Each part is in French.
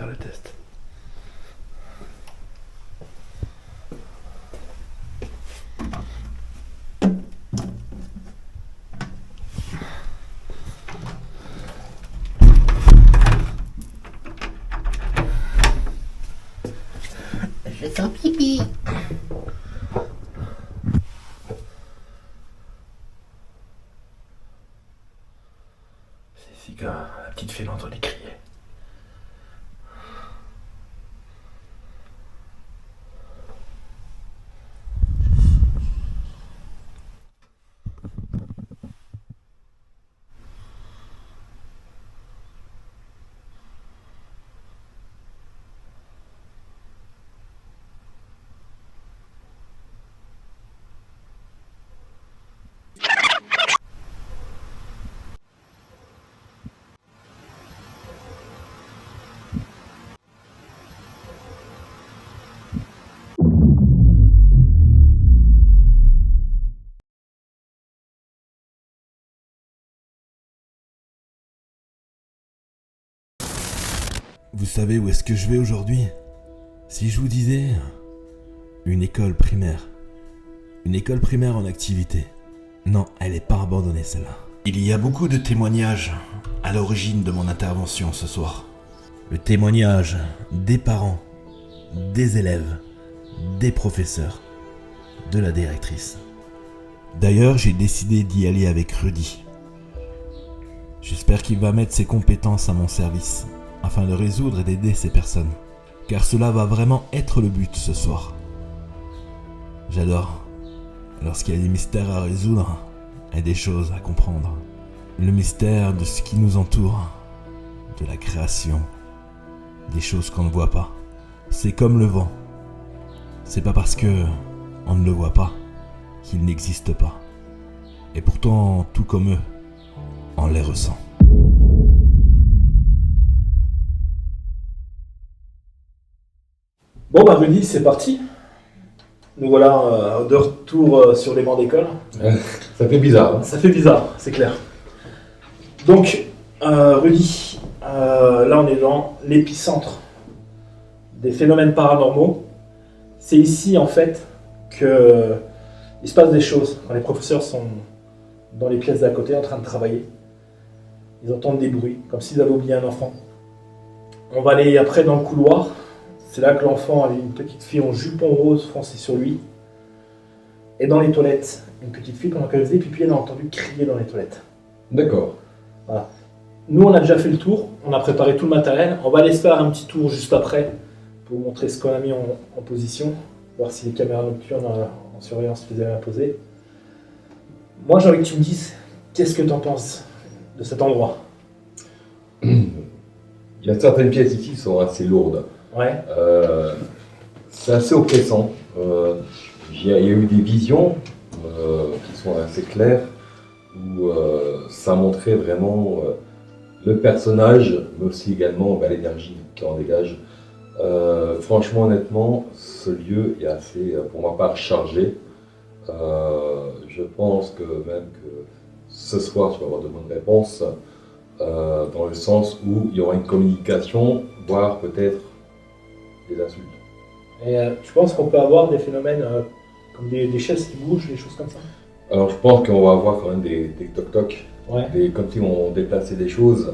faire le test. Je sens pipi. C'est ici que la petite fille l'entendait crier. Vous savez où est-ce que je vais aujourd'hui? Si je vous disais... Une école primaire. Une école primaire en activité. Non, elle n'est pas abandonnée celle-là. Il y a beaucoup de témoignages à l'origine de mon intervention ce soir. Le témoignage des parents, des élèves, des professeurs, de la directrice. D'ailleurs, j'ai décidé d'y aller avec Rudy. J'espère qu'il va mettre ses compétences à mon service, afin de résoudre et d'aider ces personnes. Car cela va vraiment être le but ce soir. J'adore lorsqu'il y a des mystères à résoudre et des choses à comprendre. Le mystère de ce qui nous entoure, de la création, des choses qu'on ne voit pas. C'est comme le vent. C'est pas parce que on ne le voit pas qu'il n'existe pas. Et pourtant, tout comme eux, on les ressent. Bon bah Rudy, c'est parti. Nous voilà de retour sur les bancs d'école. Ça fait bizarre. Hein. Ça fait bizarre, c'est clair. Donc, Rudy, là on est dans l'épicentre des phénomènes paranormaux. C'est ici en fait que il se passe des choses. Quand les professeurs sont dans les pièces d'à côté en train de travailler, ils entendent des bruits, comme s'ils avaient oublié un enfant. On va aller après dans le couloir. C'est là que l'enfant avait une petite fille en jupon rose foncé sur lui. Et dans les toilettes, une petite fille, pendant qu'elle faisait pipi, elle a entendu crier dans les toilettes. D'accord. Voilà. Nous, on a déjà fait le tour, on a préparé tout le matériel. On va aller se faire un petit tour juste après pour vous montrer ce qu'on a mis en position, voir si les caméras nocturnes en surveillance faisaient bien poser. Moi, j'ai envie que tu me dises, qu'est-ce que tu en penses de cet endroit? Il y a certaines pièces ici qui sont assez lourdes. Ouais. C'est assez oppressant. Il y a eu des visions qui sont assez claires où ça montrait vraiment le personnage, mais aussi également l'énergie qui en dégage. Franchement, honnêtement, ce lieu est assez, pour ma part, chargé. Je pense que même que ce soir, tu vas avoir de bonnes réponses, dans le sens où il y aura une communication, voire peut-être des insultes. Et tu penses qu'on peut avoir des phénomènes comme des chaises qui bougent, des choses comme ça? Alors je pense qu'on va avoir quand même des toc-toc, Ouais. comme si on déplaçait des choses.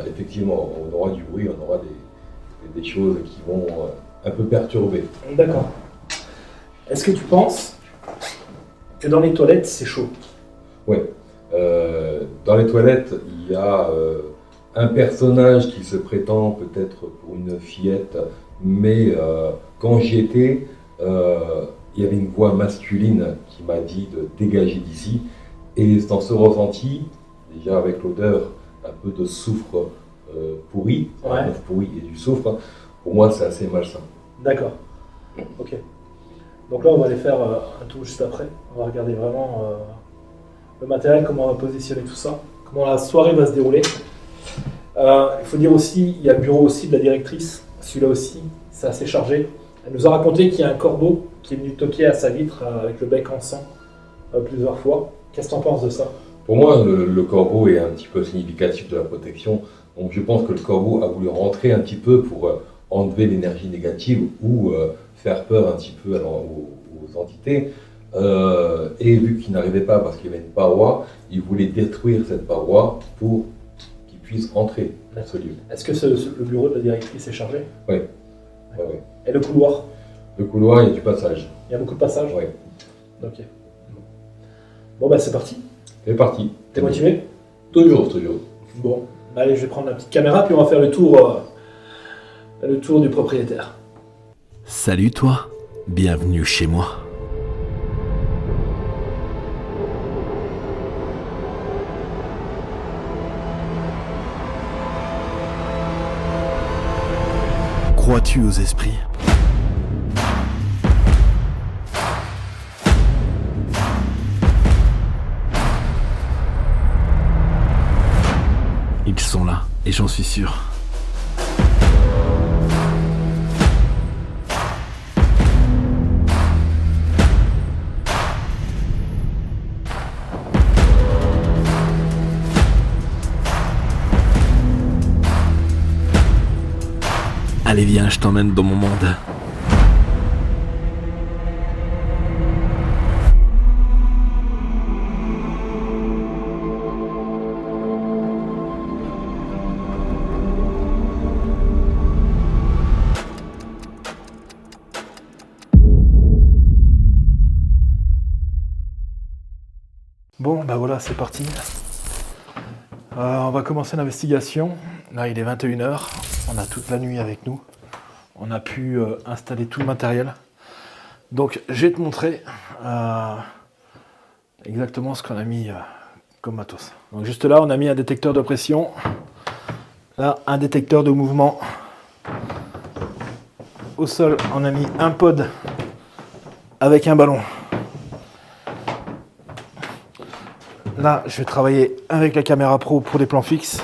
Effectivement, on aura du bruit, on aura des choses qui vont un peu perturber. D'accord. Est-ce que tu penses que dans les toilettes, c'est chaud? Ouais. Dans les toilettes, il y a un personnage qui se prétend peut-être pour une fillette, mais quand j'y étais, il y avait une voix masculine qui m'a dit de dégager d'ici. Et dans ce ressenti, déjà avec l'odeur un peu de soufre pourri, Ouais. un œuf pourri et du soufre, pour moi c'est assez malsain. D'accord. Ok. Donc là, on va aller faire un tour juste après. On va regarder vraiment le matériel, comment on va positionner tout ça, comment la soirée va se dérouler. Il faut dire aussi, il y a le bureau aussi de la directrice. Celui-là aussi, c'est assez chargé. Elle nous a raconté qu'il y a un corbeau qui est venu toquer à sa vitre avec le bec en sang plusieurs fois. Qu'est-ce que tu en penses de ça? Pour moi, le corbeau est un petit peu significatif de la protection, Donc je pense que le corbeau a voulu rentrer un petit peu pour enlever l'énergie négative ou faire peur un petit peu aux entités. Et vu qu'il n'arrivait pas parce qu'il y avait une paroi, il voulait détruire cette paroi pour qu'il puisse rentrer dans ce lieu. Est-ce que le bureau de la directrice est chargé? Oui. Ouais. Et le couloir? Le couloir, il y a du passage. Il y a beaucoup de passages? Oui. Ok. Bon bah c'est parti. C'est parti. T'es motivé? Toujours. Bon, allez, je vais prendre la petite caméra puis on va faire le tour du propriétaire. Salut toi, bienvenue chez moi. Crois-tu aux esprits ? Ils sont là, et j'en suis sûr. Allez viens, je t'emmène dans mon monde. Bon, bah voilà, c'est parti. On va commencer l'investigation. Là, il est 21h. On a toute la nuit avec nous. On a pu installer tout le matériel. Donc, je vais te montrer exactement ce qu'on a mis comme matos. Donc, juste là, on a mis un détecteur de pression. Là, un détecteur de mouvement. Au sol, on a mis un pod avec un ballon. Là, je vais travailler avec la caméra pro pour des plans fixes.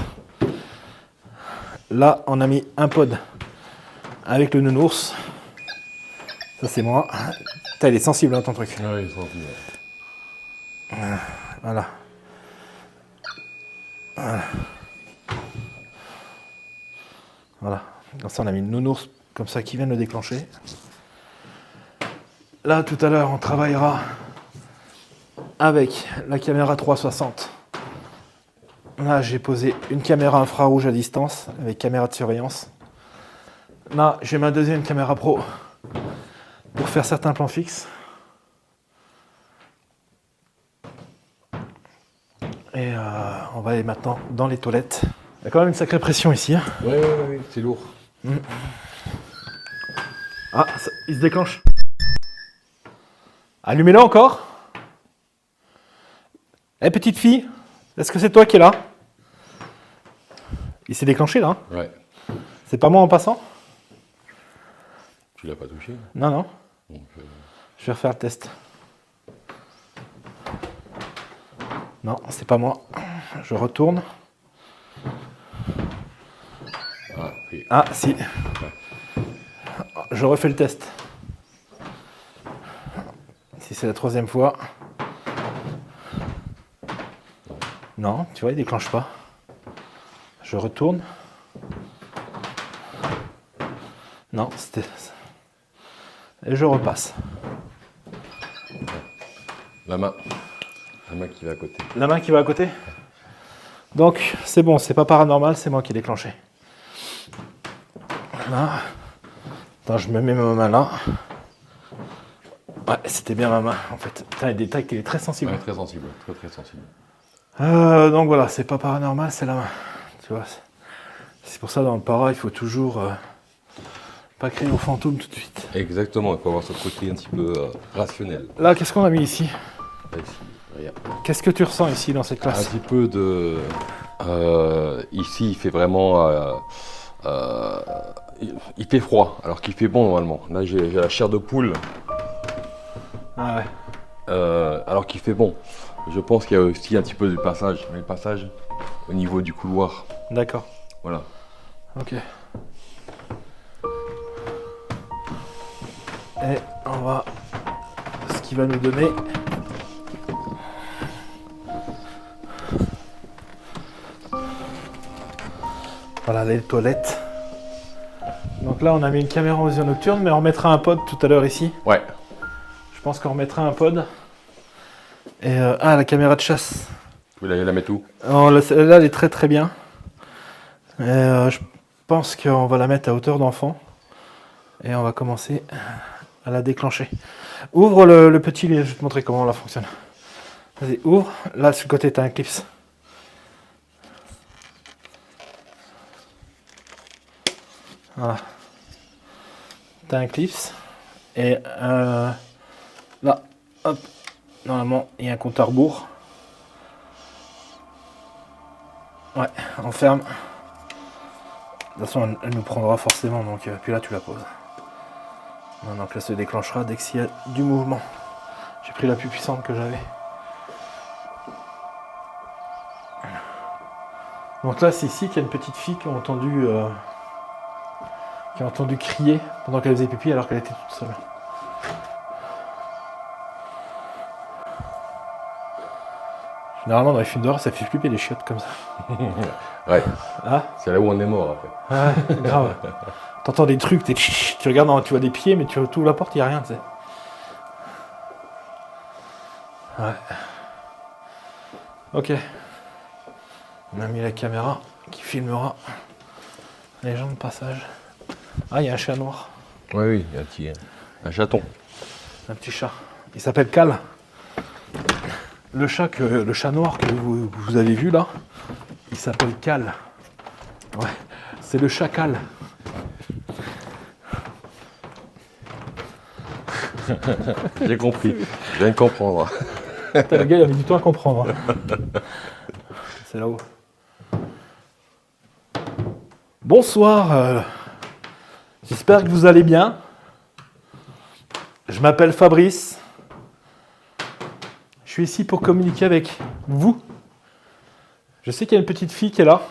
Là, on a mis un pod avec le nounours. Ça, c'est moi. Putain, il est sensible, hein, ton truc. Oui, il est sensible. Voilà. Voilà. Comme ça, on a mis le nounours comme ça qui vient de le déclencher. Là, tout à l'heure, on travaillera avec la caméra 360. Là, j'ai posé une caméra infrarouge à distance avec caméra de surveillance. Là, j'ai ma deuxième caméra pro pour faire certains plans fixes. Et on va aller maintenant dans les toilettes. Il y a quand même une sacrée pression ici. Hein. Oui, c'est lourd. Ah, il se déclenche. Allumez-le encore. Eh, petite fille, est-ce que c'est toi qui es là? Il s'est déclenché là. Hein. Ouais. C'est pas moi en passant? Tu l'as pas touché? Non, non. Donc, Je vais refaire le test. Non, c'est pas moi. Je retourne. oui. Ah, si. Je refais le test. Si c'est la troisième fois. Non, tu vois, il déclenche pas. Je retourne. Non, c'était... Et je repasse. La main. La main qui va à côté. La main qui va à côté? Donc, c'est bon, c'est pas paranormal, c'est moi qui ai déclenché. Là. Attends, je me mets ma main là. Ouais, c'était bien ma main, en fait. Putain, il détecte qu'il est très sensible. Ouais, très sensible. Très sensible. Donc voilà, c'est pas paranormal, c'est la main. Tu vois, c'est pour ça, dans le para, il faut toujours pas crier au fantôme tout de suite. Exactement, il faut avoir ce côté un petit peu rationnel. Là, qu'est-ce qu'on a mis ici? Ici, regarde. Qu'est-ce que tu ressens ici, dans cette Un classe? petit peu de... ici, il fait vraiment... il fait froid, alors qu'il fait bon normalement. Là, j'ai la chair de poule, Ah ouais. alors qu'il fait bon. Je pense qu'il y a aussi un petit peu de passage, mais le passage au niveau du couloir. D'accord. Voilà. Ok. Et on va... Ce qui va nous donner... Voilà les toilettes. Donc là on a mis une caméra en vision nocturne, mais on remettra un pod tout à l'heure ici. Ouais. Je pense qu'on remettra un pod. Et la caméra de chasse. Vous allez la mettre où? Alors, là elle est très très bien. Et, je pense qu'on va la mettre à hauteur d'enfant. Et on va commencer à la déclencher. Ouvre le petit, je vais te montrer comment ça fonctionne. Vas-y, ouvre. Là, sur le côté, tu as un clips. Voilà. Tu as un clips. Et là, hop. Normalement, il y a un compte à rebours. Ouais, on ferme. De toute façon, elle nous prendra forcément. Donc, puis là, tu la poses. Donc là, se déclenchera dès qu'il y a du mouvement. J'ai pris la plus puissante que j'avais. Donc là, c'est ici qu'il y a une petite fille qui a entendu crier pendant qu'elle faisait pipi alors qu'elle était toute seule. Généralement, dans les films d'horreur, ça fait flipper les chiottes comme ça. Ouais. Ah, C'est là où on est mort après. ouais, grave. T'entends des trucs, tu regardes, tu vois des pieds, mais tu ouvres la porte, il n'y a rien, tu sais. Ouais. Ok. On a mis la caméra qui filmera les gens de passage. Ah, il y a un chat noir. Ouais, oui, il y a un chaton. Un petit chat. Il s'appelle Cal. Le chat noir que vous avez vu là, il s'appelle Cal. Ouais. C'est le chacal. J'ai compris. Je viens de comprendre. Putain, le gars, il a mis du temps à comprendre. C'est là-haut. Bonsoir. J'espère que vous allez bien. Je m'appelle Fabrice. Je suis ici pour communiquer avec vous. Je sais qu'il y a une petite fille qui est là.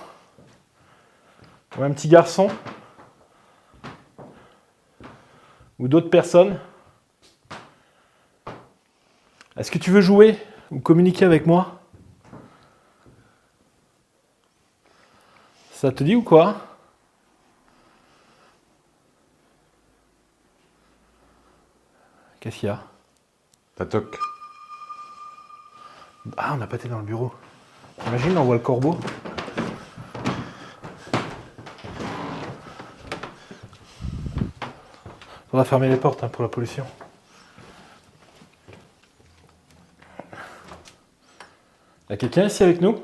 Ou un petit garçon. Ou d'autres personnes. Est-ce que tu veux jouer ou communiquer avec moi? Ça te dit ou quoi? Qu'est-ce qu'il y a? Ça toque. Ah, on n'a pas été dans le bureau. Imagine, on voit le corbeau. Faudra fermer les portes pour la pollution. Il y a quelqu'un ici avec nous?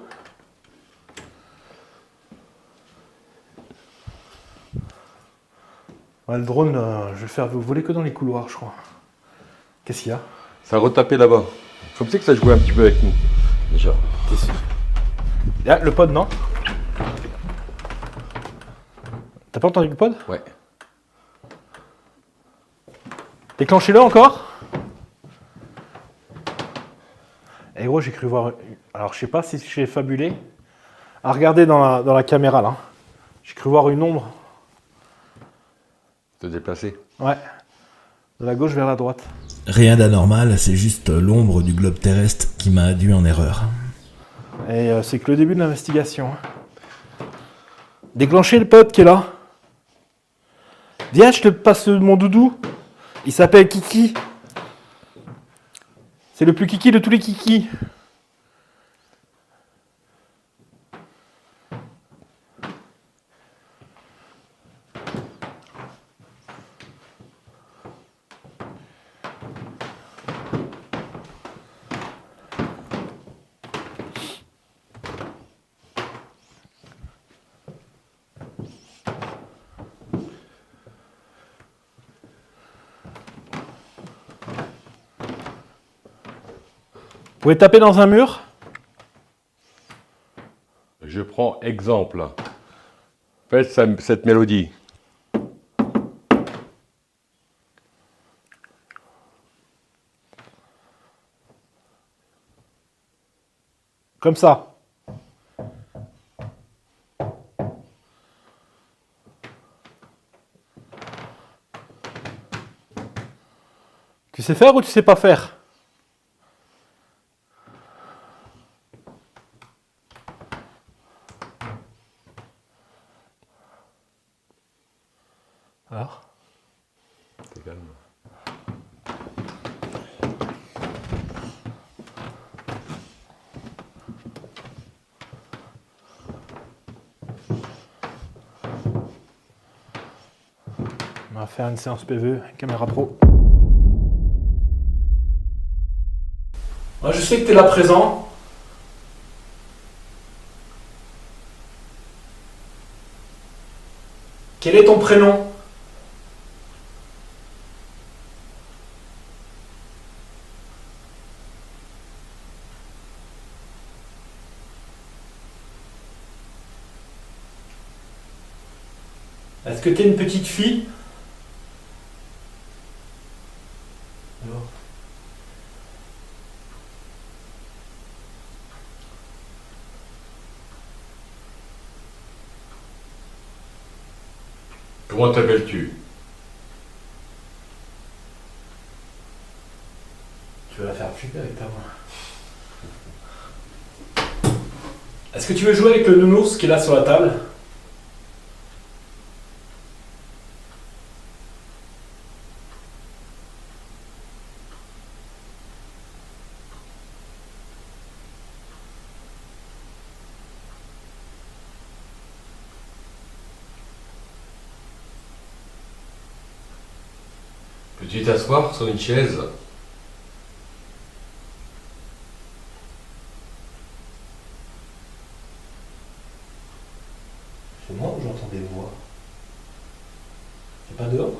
Ouais, le drone, je vais le faire voler que dans les couloirs, je crois. Qu'est-ce qu'il y a? Ça a retapé là-bas. Comme c'est que ça jouait un petit peu avec nous. Déjà. Qu'est-ce que c'est? Ah, le pod, non? T'as pas entendu le pod? Ouais. Déclenchez-le encore? Eh gros, j'ai cru voir... Alors, je sais pas si j'ai fabulé. À regarder dans la caméra, là. J'ai cru voir une ombre. Te déplacer. Ouais. De la gauche vers la droite. Rien d'anormal, c'est juste l'ombre du globe terrestre qui m'a induit en erreur. Et c'est que le début de l'investigation. Déclenchez le pote qui est là. Viens, je te passe mon doudou. Il s'appelle Kiki. C'est le plus kiki de tous les kikis. Vous pouvez taper dans un mur? Je prends exemple. Faites cette mélodie. Comme ça. Tu sais faire ou tu sais pas faire? On va faire une séance PVE, caméra pro. Moi, je sais que tu es là présent. Quel est ton prénom? Est-ce que tu es une petite fille? Alors. Comment t'appelles-tu? Tu vas la faire flipper avec ta voix. Est-ce que tu veux jouer avec le nounours qui est là sur la table? Peux-tu t'asseoir sur une chaise? C'est moi ou j'entends des voix? C'est pas dehors?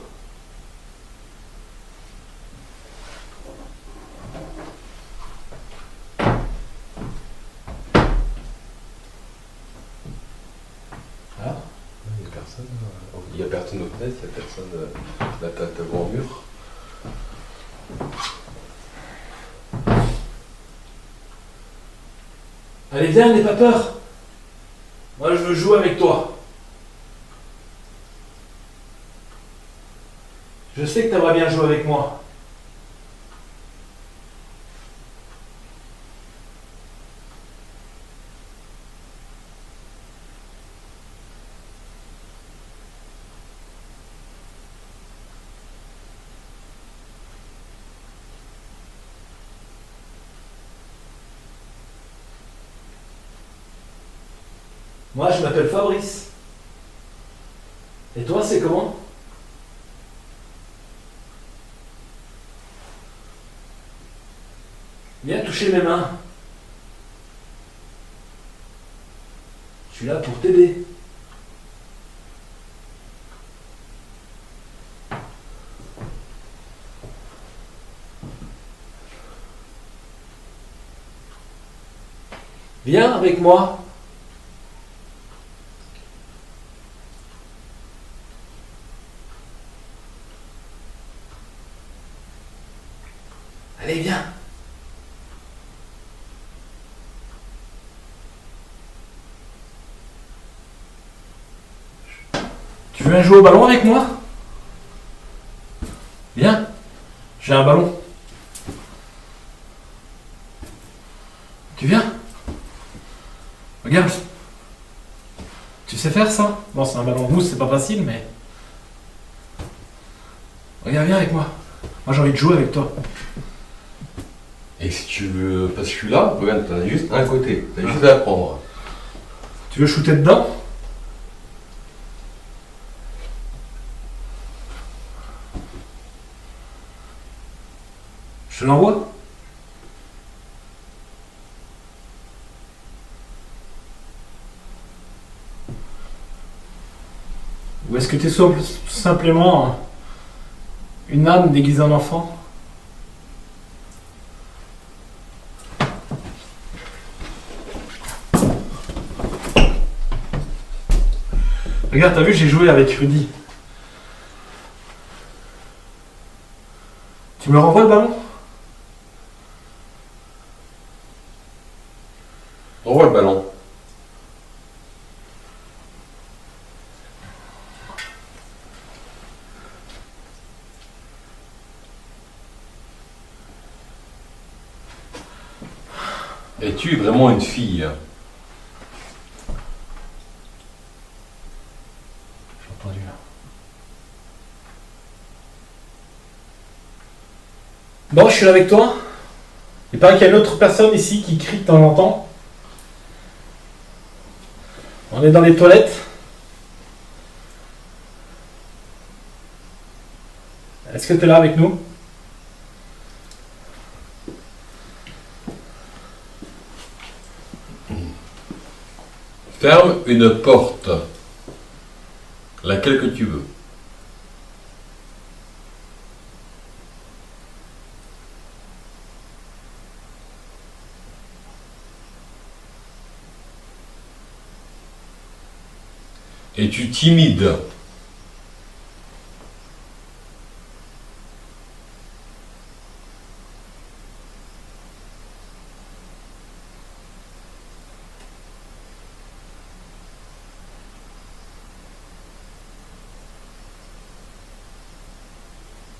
Alors? Il n'y a personne. Il n'y a personne aux fenêtres, il n'y a personne. Là, t'as voix en mur. Allez, viens, n'aie pas peur. Moi, je veux jouer avec toi. Je sais que tu aimerais bien jouer avec moi. Moi, je m'appelle Fabrice. Et toi, c'est comment? Viens toucher mes mains. Je suis là pour t'aider. Viens avec moi. Allez, viens. Tu veux jouer au ballon avec moi? Viens. J'ai un ballon. Tu viens? Regarde. Tu sais faire ça? Bon, c'est un ballon mousse, c'est pas facile, mais... Regarde, viens avec moi. Moi, j'ai envie de jouer avec toi. Et si tu veux. Parce que je suis là, regarde, t'en as juste un côté. T'as juste à prendre. Tu veux shooter dedans? Je te l'envoie? Ou est-ce que tu es simplement une âme déguisée en enfant? Regarde, t'as vu, j'ai joué avec Rudy. Tu me renvoies le ballon? Envoie le ballon. Es-tu vraiment une fille? J'ai entendu là. Bon, je suis là avec toi. Il paraît qu'il y a une autre personne ici qui crie de temps en temps. On est dans les toilettes. Est-ce que tu es là avec nous? Ferme une porte, laquelle que tu veux. Es-tu timide?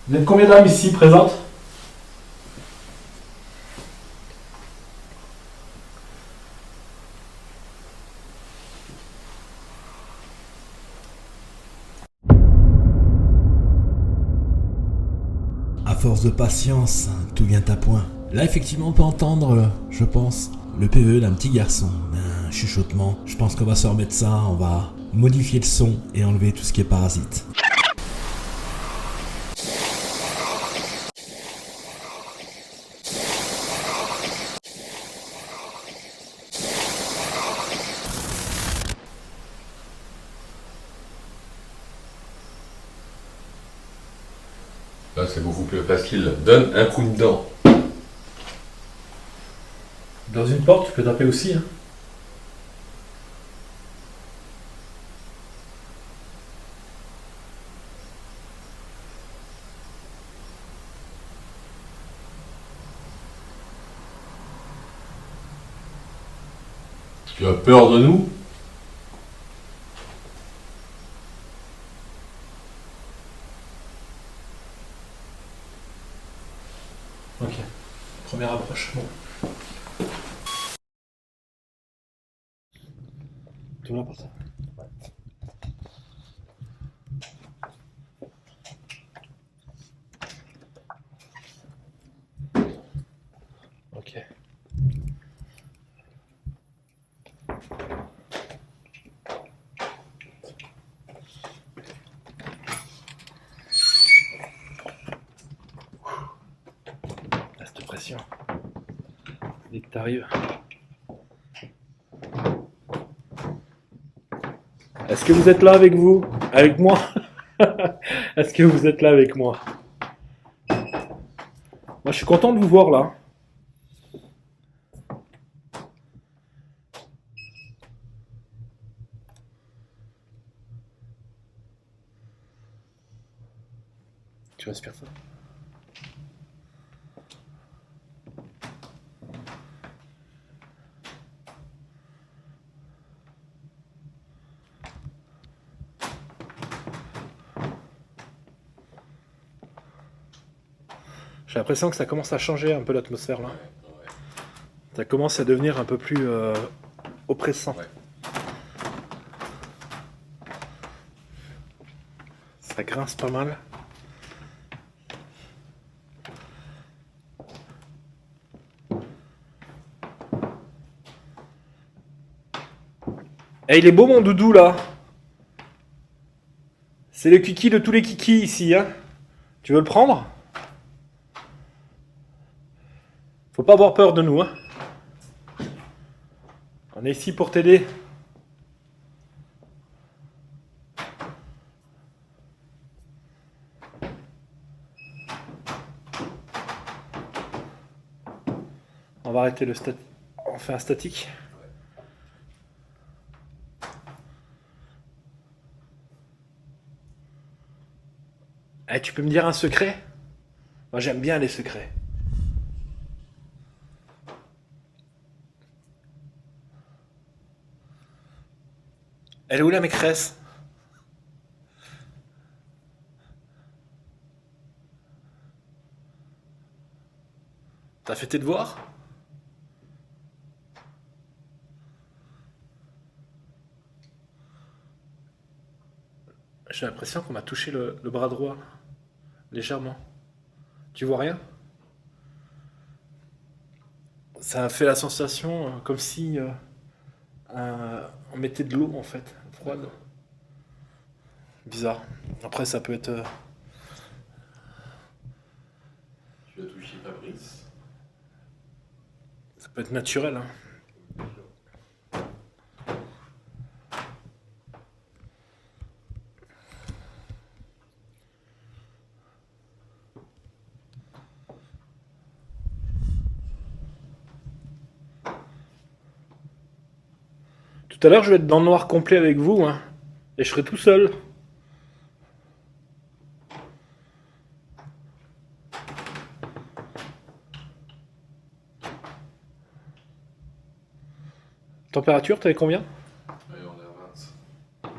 Vous êtes combien d'âmes ici présentes? À force de patience, tout vient à point. Là, effectivement, on peut entendre, je pense, le PE d'un petit garçon. Un chuchotement. Je pense qu'on va se remettre ça, on va modifier le son et enlever tout ce qui est parasite. Là, c'est beaucoup plus facile. Donne un coup de dent. Dans une porte, tu peux taper aussi. Hein. Tu as peur de nous? Ok. Première approche. Bon. Tu m'as pas ça. Ok. Reste pression. Dès que t'arrives. Est-ce que vous êtes là avec vous? Avec moi? Est-ce que vous êtes là avec moi? Moi, je suis content de vous voir là. Tu respires ça? J'ai l'impression que ça commence à changer un peu l'atmosphère là. Ça commence à devenir un peu plus oppressant. Ouais. Ça grince pas mal. Eh, il est beau mon doudou là. C'est le kiki de tous les kikis ici, hein. Tu veux le prendre? Faut pas avoir peur de nous, hein. On est ici pour t'aider. On va arrêter le statique. On fait un statique. Eh, tu peux me dire un secret? Moi j'aime bien les secrets. Elle est où la maîtresse? T'as fait tes devoirs? J'ai l'impression qu'on m'a touché le bras droit. Légèrement. Tu vois rien? Ça a fait la sensation comme si on mettait de l'eau en fait, froide. Bizarre. Après ça peut être Je vais toucher Fabrice. Ça peut être naturel. Hein. Tout à l'heure, je vais être dans le noir complet avec vous, hein, et je serai tout seul. Température, t'avais combien? Allez, on est à 20.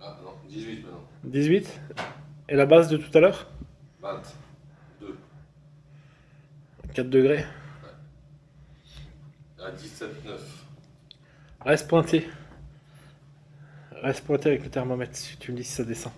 Ah non, 18 maintenant. 18. Et la base de tout à l'heure? 22. 4 degrés. À 17,9. Reste pointé. Reste pointé avec le thermomètre, si tu me dis si ça descend.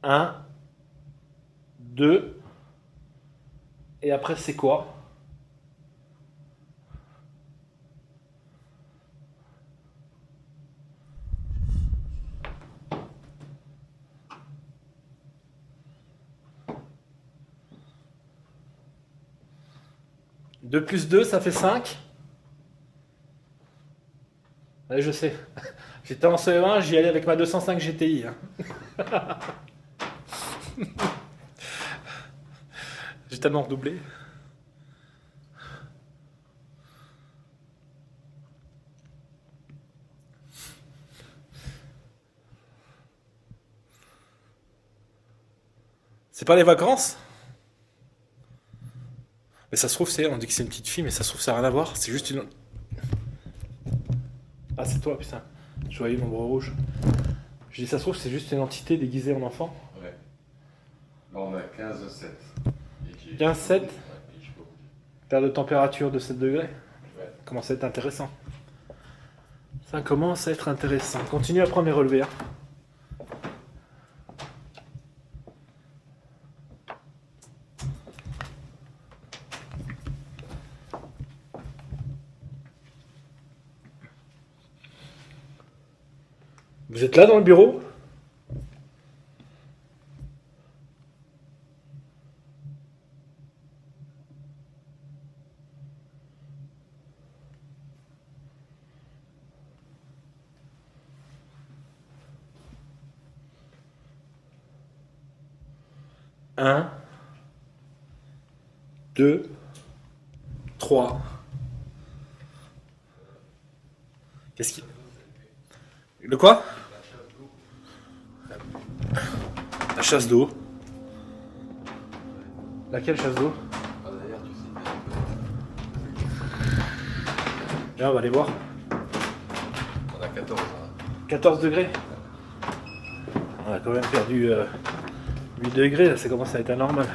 Un, deux, et après c'est quoi? Deux plus 2, ça fait 5. Ouais, je sais. J'étais en CE1, j'y allais avec ma 205 GTI. Hein. J'ai tellement redoublé. C'est pas les vacances? Mais ça se trouve, on dit que c'est une petite fille, mais ça se trouve, ça n'a rien à voir. C'est juste une. Ah, c'est toi, putain. Je voyais l'ombre rouge. Je dis, ça se trouve, c'est juste une entité déguisée en enfant. Ouais. Là, on est à 15,7. 15,7. Perte de température de 7 degrés. Ouais. Commence à être intéressant. Ça commence à être intéressant. Continue à prendre les relevés. Hein. Vous êtes là dans le bureau? Un, deux, trois. Qu'est-ce qui... Le quoi? La chasse d'eau. Laquelle chasse d'eau? Ah, d'ailleurs, tu sais. Viens, on va aller voir. On a 14. Hein. 14 degrés. On a quand même perdu 8 degrés, là, ça commence à être anormal.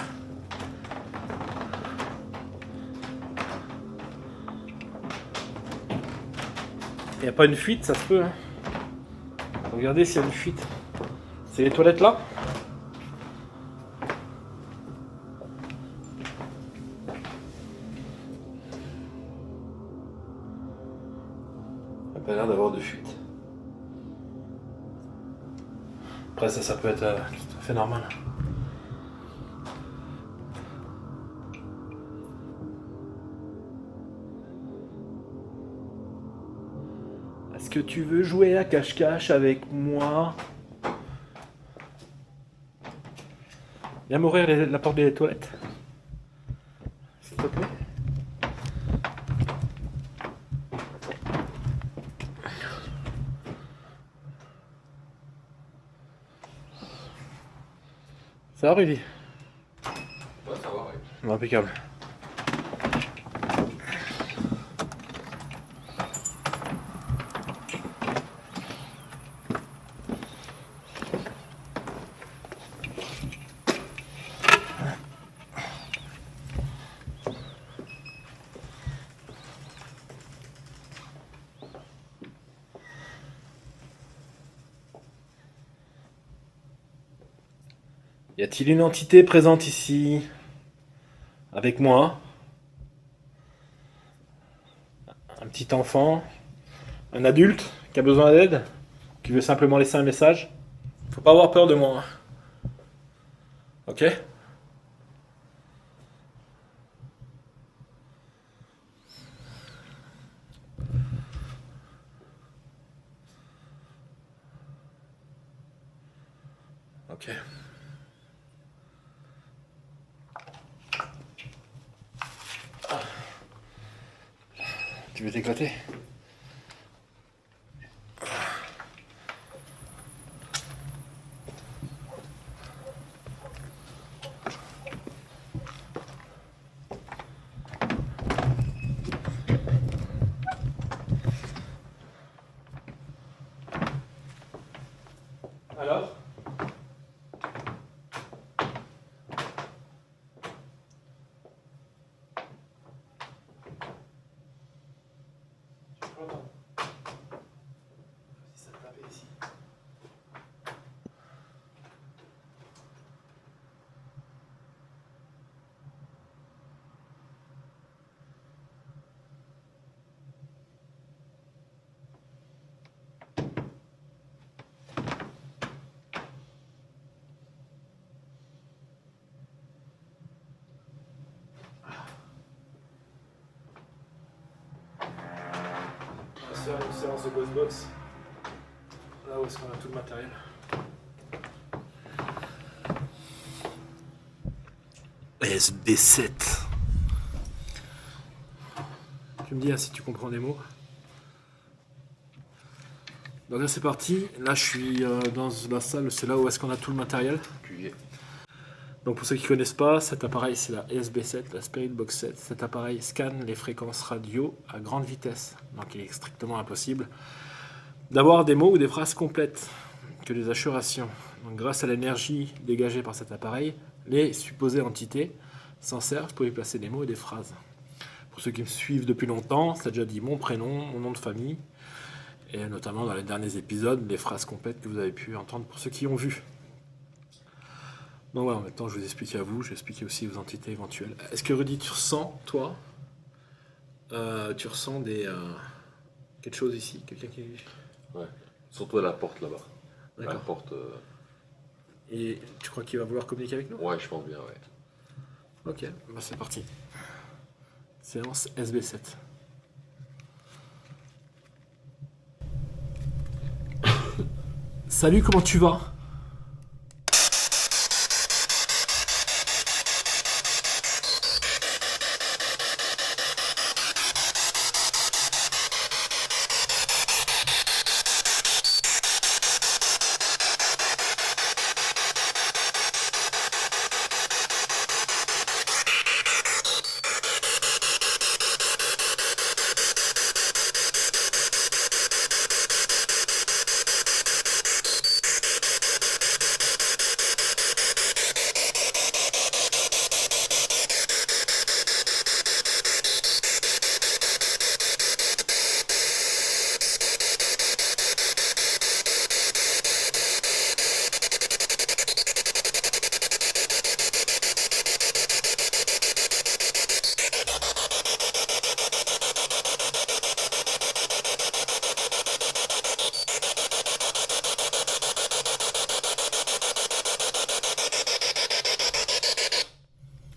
Il n'y a pas une fuite, ça se peut. Hein. Regardez s'il y a une fuite. C'est les toilettes là? Il n'y a pas l'air d'avoir de fuite. Après ça peut être tout à fait normal. Est-ce que tu veux jouer à cache-cache avec moi? Viens m'ouvrir la porte des toilettes. S'il te plaît. Ça va, Rudy? Ouais, ça va, ouais. Impeccable. Y a-t-il une entité présente ici avec moi? Un petit enfant? Un adulte qui a besoin d'aide? Qui veut simplement laisser un message? Faut pas avoir peur de moi. Ok? Ok. Tu veux t'éclater? Alors? Si ça te tapait ici. On va se faire une séance de Ghostbox. Là où est-ce qu'on a tout le matériel. SB7. Tu me dis si tu comprends les mots. Donc là c'est parti. Là je suis dans la salle, c'est là où est-ce qu'on a tout le matériel. Donc pour ceux qui ne connaissent pas, cet appareil c'est la SB7, la Spirit Box 7. Cet appareil scanne les fréquences radio à grande vitesse. Donc il est strictement impossible d'avoir des mots ou des phrases complètes que des assurations. Donc grâce à l'énergie dégagée par cet appareil, les supposées entités s'en servent pour y placer des mots et des phrases. Pour ceux qui me suivent depuis longtemps, ça a déjà dit mon prénom, mon nom de famille, et notamment dans les derniers épisodes, les phrases complètes que vous avez pu entendre pour ceux qui ont vu. Donc voilà, maintenant je vous explique à vous, je vais expliquer aussi aux entités éventuelles. Est-ce que Rudy, tu ressens, toi, tu ressens quelque chose ici, quelqu'un qui... Ouais, surtout à la porte là-bas. La D'accord. porte. Et tu crois qu'il va vouloir communiquer avec nous? Ouais, je pense bien, ouais. Ok, bah c'est parti. Séance SB7. Salut, comment tu vas?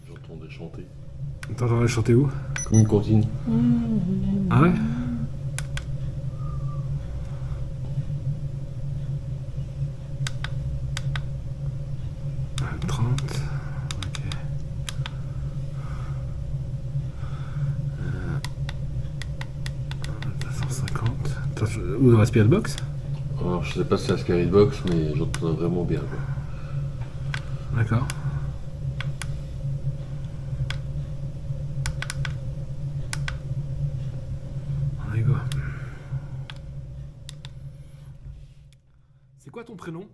J'entendais chanter. T'entendrais chanter où? Comme une cantine. Ah ouais? « 30, ok. 150. Où dans la Spirit Box? Alors, je sais pas si c'est la Spirit Box, mais j'entends vraiment bien, quoi. D'accord. On y va. C'est quoi ton prénom?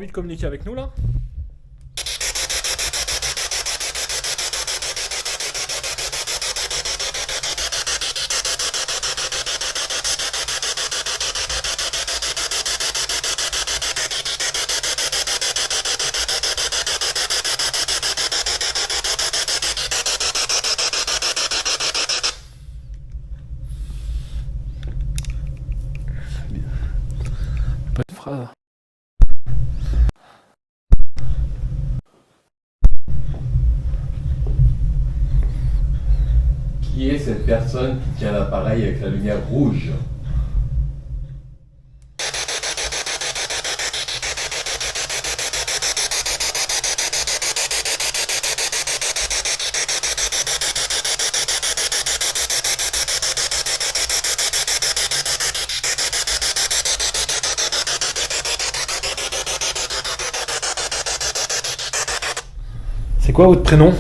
envie de communiquer avec nous là? Pas de phrase. Qui est cette personne qui tient l'appareil avec la lumière rouge? C'est quoi votre prénom?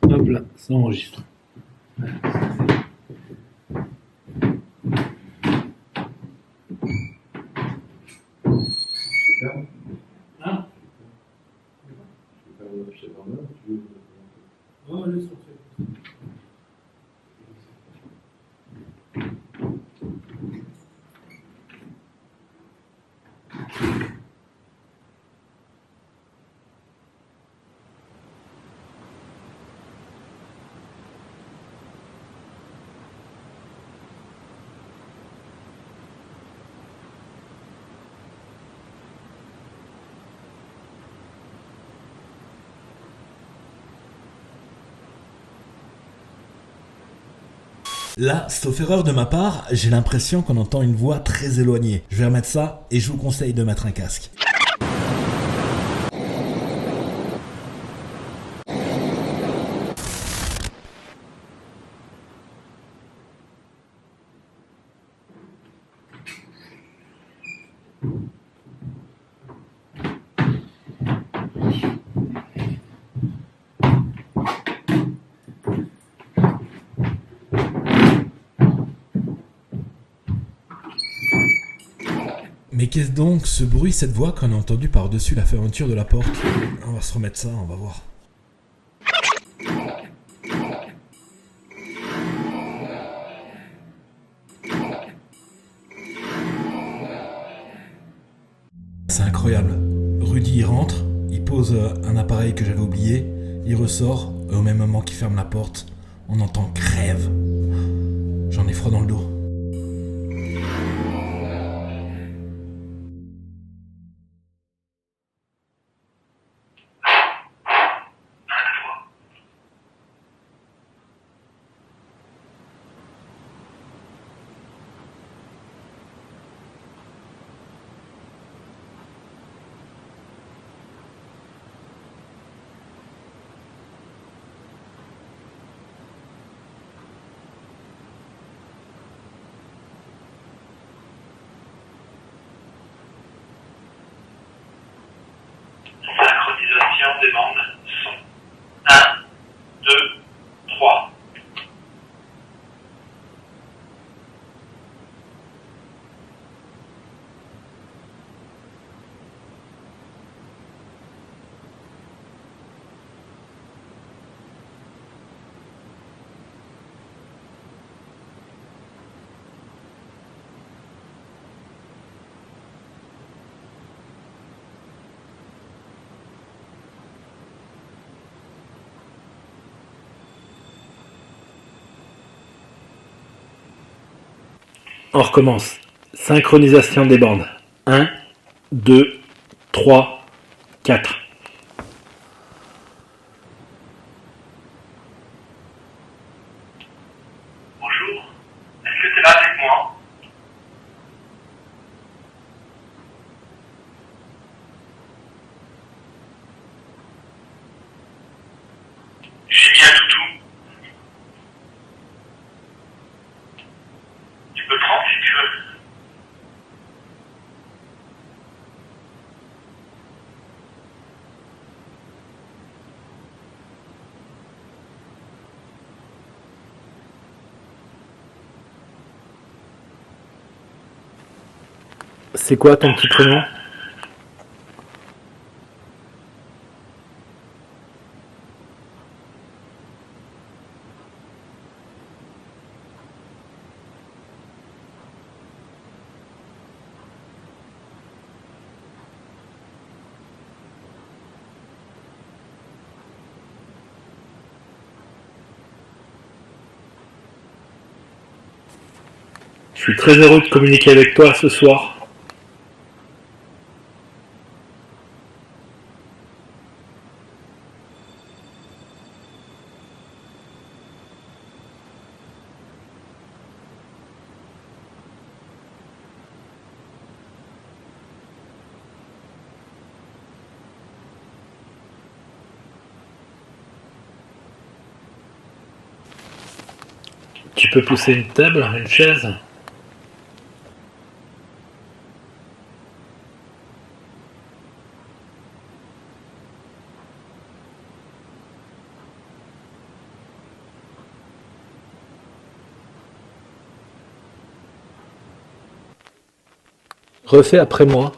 Hop là, ça enregistre. Hein? Oh, laisse tomber. Là, sauf erreur de ma part, j'ai l'impression qu'on entend une voix très éloignée. Je vais remettre ça et je vous conseille de mettre un casque. Mais qu'est-ce donc ce bruit, cette voix qu'on a entendue par-dessus la fermeture de la porte? On va se remettre ça, on va voir. C'est incroyable. Rudy il rentre, il pose un appareil que j'avais oublié, il ressort, et au même moment qu'il ferme la porte, on entend crève. J'en ai froid dans le dos. Synchronisation des bandes son. 1, 2, 3. On recommence. Synchronisation des bandes. 1, 2, 3, 4. Bonjour, est-ce que tu es là avec moi? J'ai mis un toutou. C'est quoi ton petit prénom? Je suis très heureux de communiquer avec toi ce soir. Tu peux pousser une table, une chaise? Refais après moi.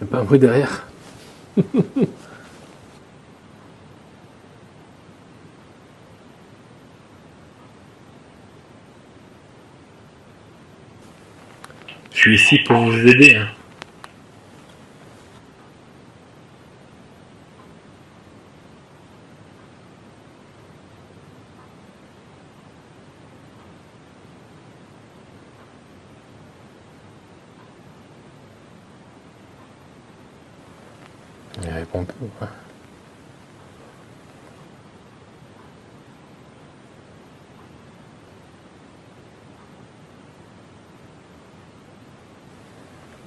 Y'a pas un bruit derrière? Je suis ici pour vous aider. Hein. Il répond plus ou pas?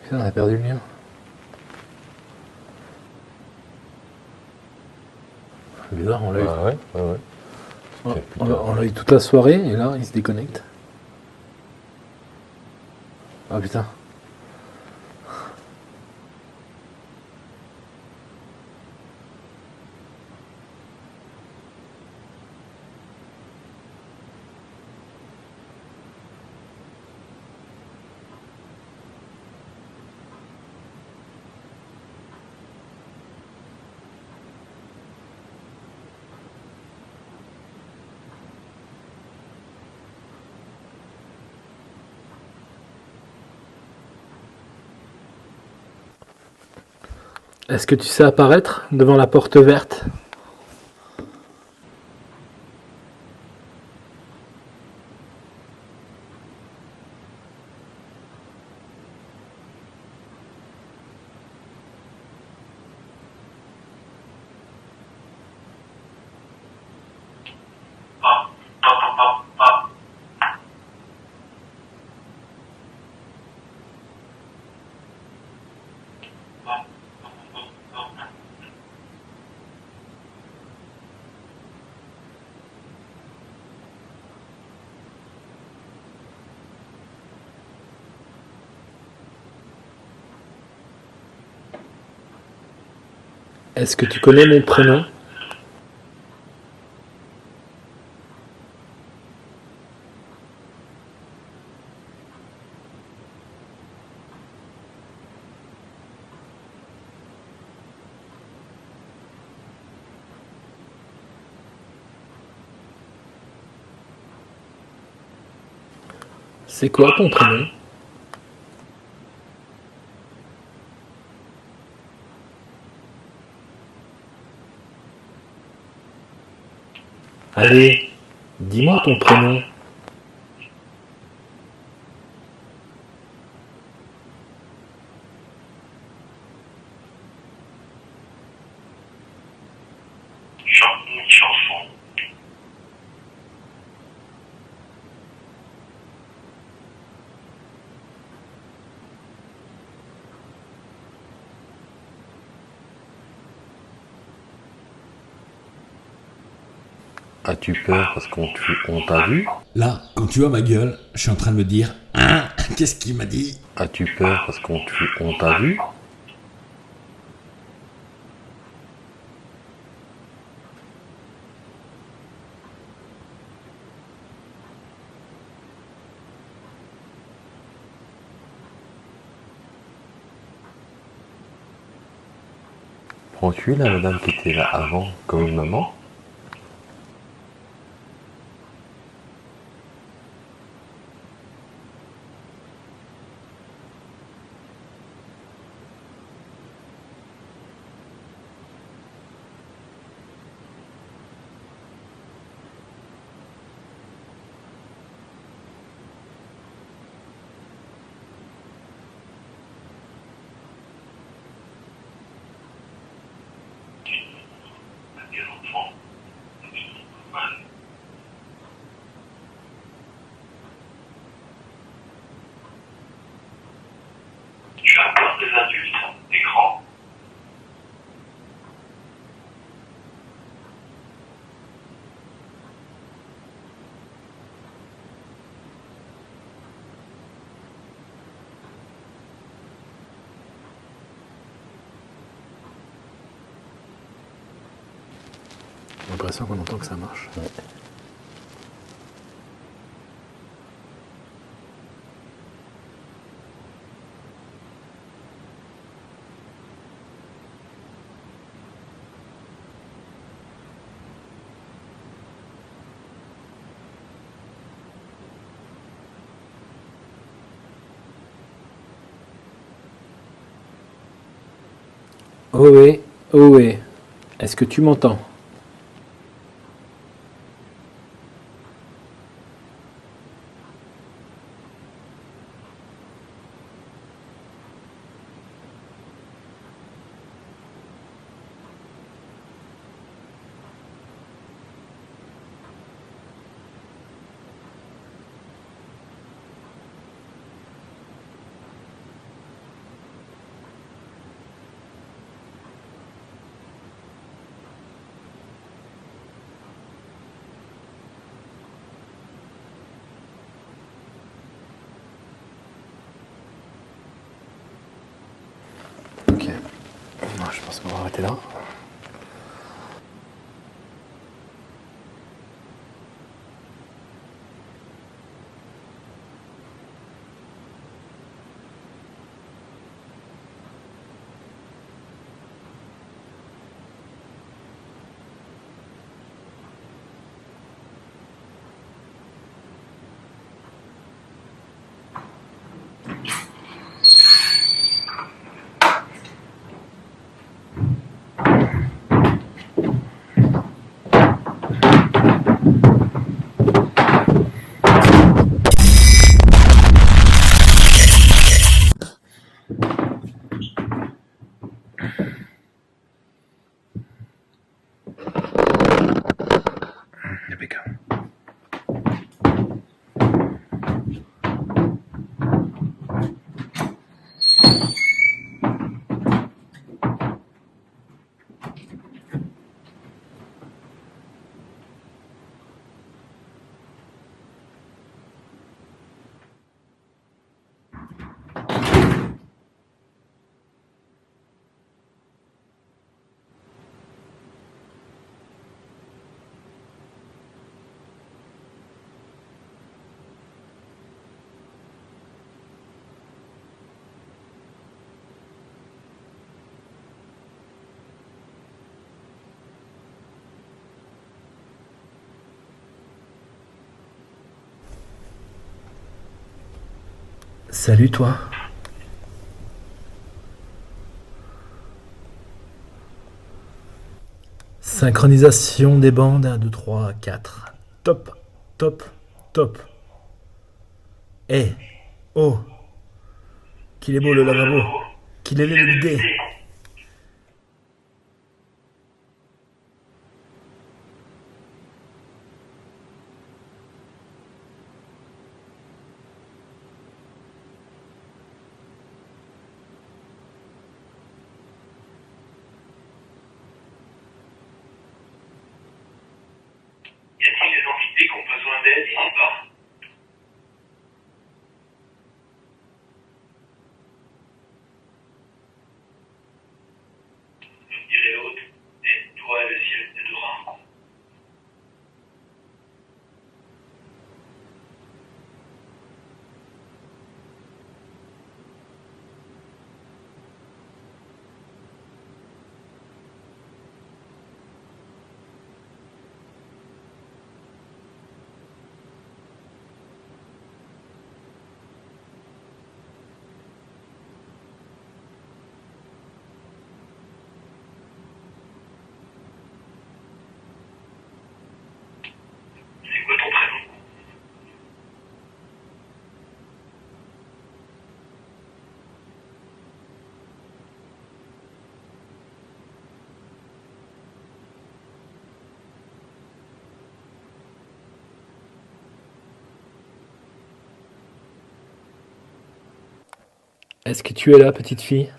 Putain, on a perdu le lien. Bizarre, on l'a eu. Ah ouais. On l'a eu toute la soirée et là il se déconnecte. Ah putain. Est-ce que tu sais apparaître devant la porte verte? Est-ce que tu connais mon prénom? C'est quoi ton prénom? Allez, dis-moi ton prénom. Chante une chanson. As-tu peur parce qu'on t'a vu? Là, quand tu vois ma gueule, je suis en train de me dire, hein, qu'est-ce qu'il m'a dit? As-tu peur parce qu'on t'a vu? Prends-tu la madame qui était là avant comme une maman? Des enfants. Tu as peur des adultes, des grands. J'ai l'impression qu'on entend que ça marche. Ohé, ohé, est-ce que tu m'entends? Ok, je pense qu'on va arrêter là. Salut toi. Synchronisation des bandes, 1, 2, 3, 4. Top, top, top. Eh, oh, qu'il est beau le lavabo, qu'il est laid le bidet. et qui ont besoin d'aide ici-bas. Je dirai l'autre, et toi le ciel t'aidera. C'est quoi ton prénom? Est-ce que tu es là, petite fille?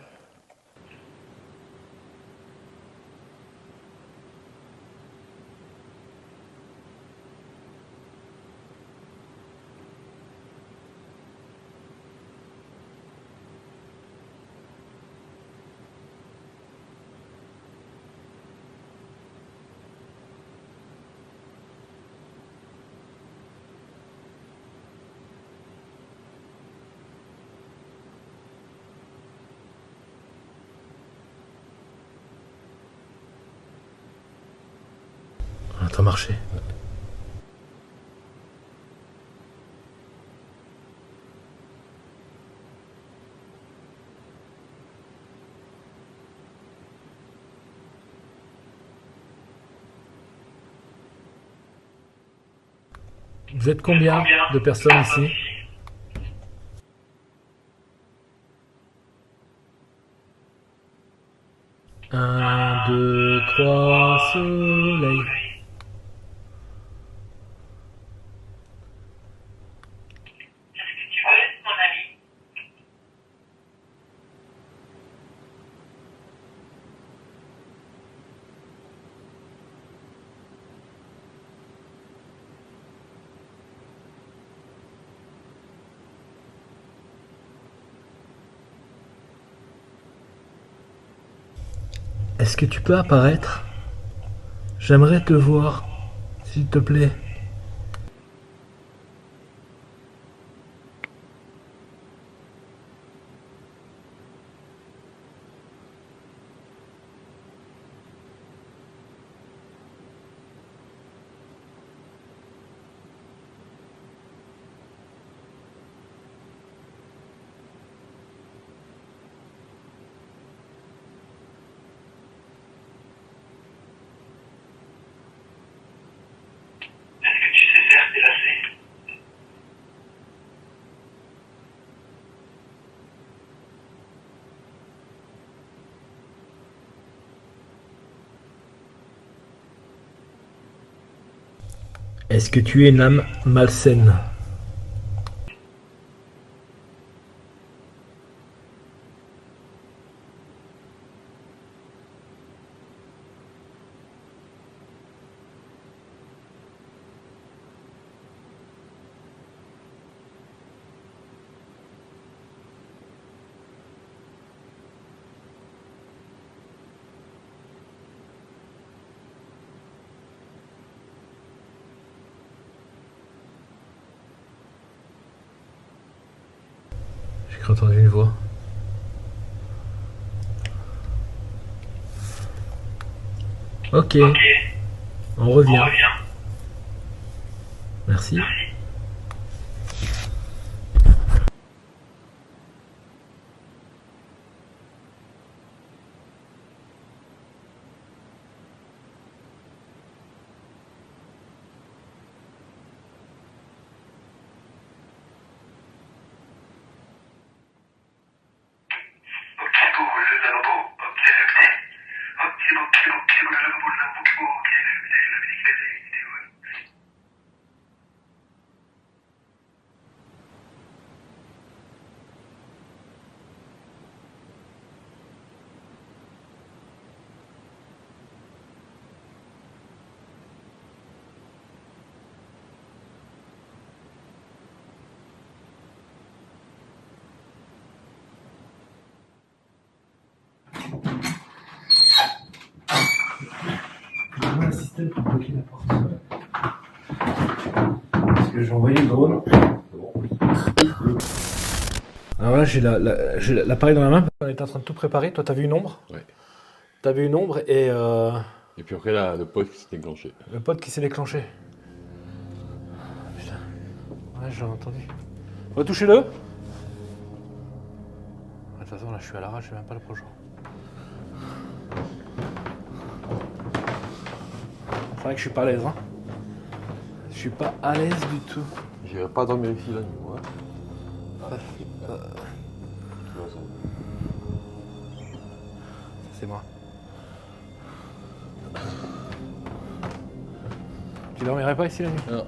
On entend marcher. Vous êtes combien de personnes ici? Un, deux, trois, soleil. Qu'est-ce que tu veux, mon ami? Est-ce que tu peux apparaître? J'aimerais te voir, s'il te plaît. Est-ce que tu sais faire tes lacets? Est-ce que tu es une âme malsaine? J'ai cru entendre une voix. Ok, Ok, on on revient. revient. Merci. peut-être pour bloquer la porte. Parce que j'ai envoyé le drone. Alors là, j'ai l'appareil dans la main. On est en train de tout préparer. Toi, t'as vu une ombre? Ouais. T'as vu une ombre et Et puis après, là, le poste qui s'est déclenché. le pote qui s'est déclenché. Putain. Ouais, j'ai entendu. Retouchez-le. De toute façon, là, je suis à l'arrache, j'ai même pas le projet. C'est vrai que je suis pas à l'aise, hein. Je suis pas à l'aise du tout. J'irai pas dormir ici la nuit, moi. C'est moi. Tu dormirais pas ici la nuit? Non.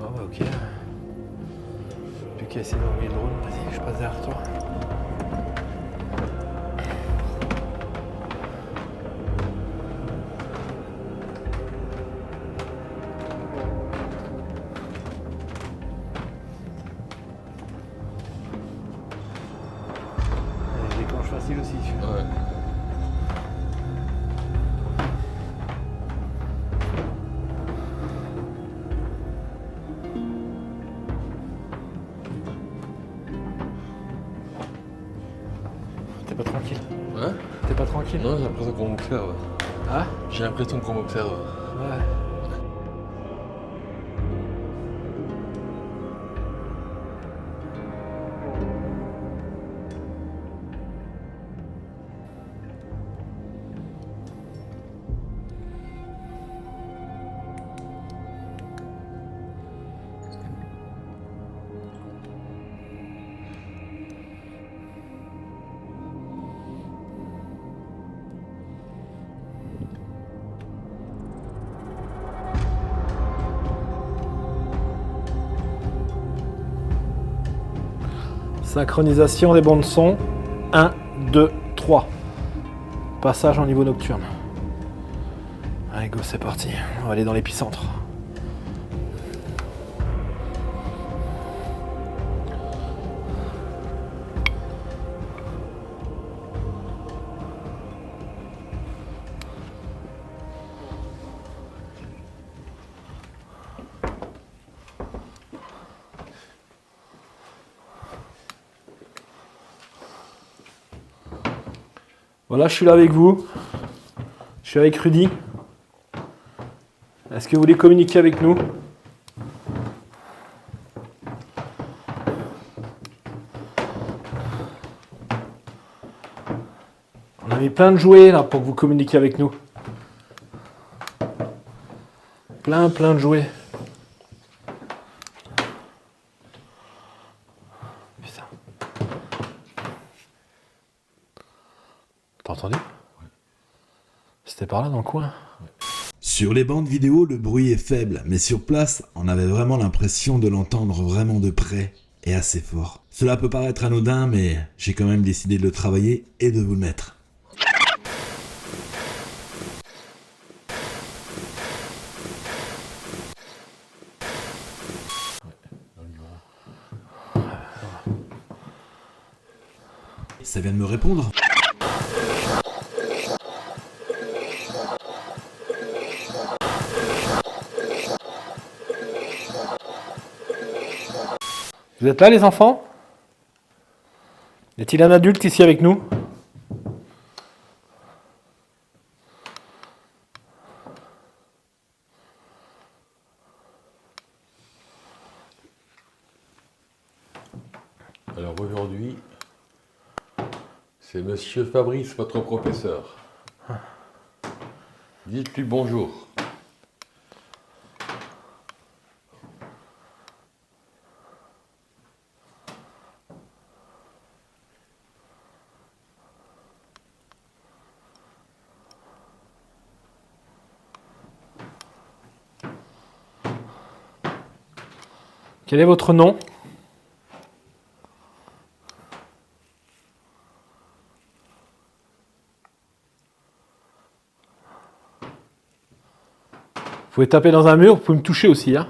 Oh bah ok. Plus qu'à essayer d'envoyer le drone, vas-y, je passe derrière toi. Allez, je déclenche facile aussi. Ouais. T'es pas tranquille. Hein? T'es pas tranquille. Non, j'ai l'impression qu'on m'observe. Ah J'ai l'impression qu'on m'observe. ouais. Synchronisation des bandes son. 1, 2, 3. Passage en niveau nocturne. Allez go, c'est parti. On va aller dans l'épicentre. Voilà, je suis là avec vous. Je suis avec Rudy. Est-ce que vous voulez communiquer avec nous? On a mis plein de jouets là pour que vous communiquiez avec nous. Plein de jouets. Putain. T'as entendu? C'était par là dans le coin. Sur les bandes vidéo, le bruit est faible, mais sur place, on avait vraiment l'impression de l'entendre vraiment de près et assez fort. Cela peut paraître anodin, mais j'ai quand même décidé de le travailler et de vous le mettre. Ça vient de me répondre? Vous êtes là les enfants? Y a-t-il un adulte ici avec nous? Alors aujourd'hui, c'est Monsieur Fabrice, votre professeur. Dites-lui bonjour. Quel est votre nom? pouvez taper dans un mur, vous pouvez me toucher aussi, hein.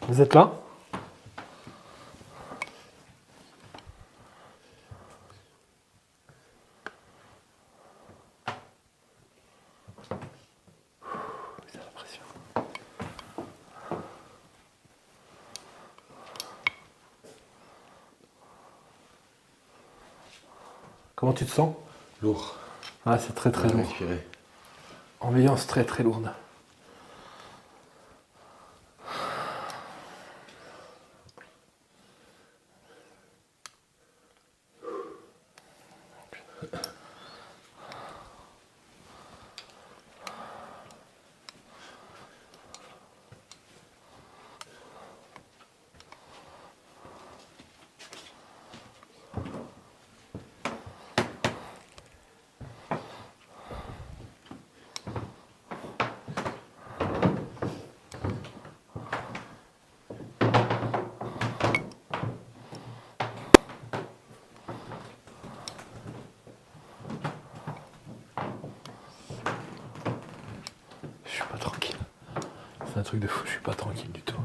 Vous êtes là? Putain, la pression. Comment tu te sens? Lourd. Ah, c'est très très lourd. Respirer. Ambiance très très lourde. Je suis pas tranquille. C'est un truc de fou, je suis pas tranquille du tout.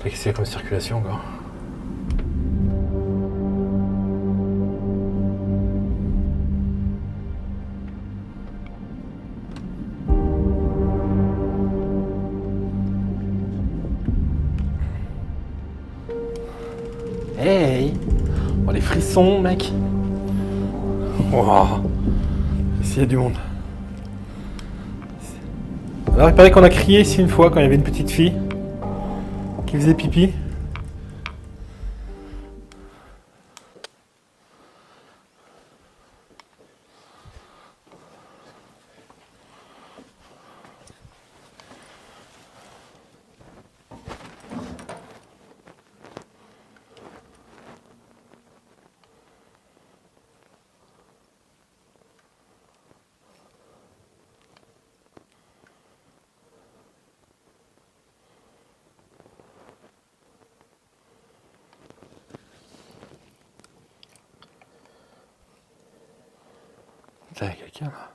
Qu'est-ce qu'il y a comme circulation encore? Hey! Oh, les frissons, mec! Wow. Ici, il y a du monde. Alors, il paraît qu'on a crié ici une fois quand il y avait une petite fille qui faisait pipi. Putain, il y a quelqu'un là.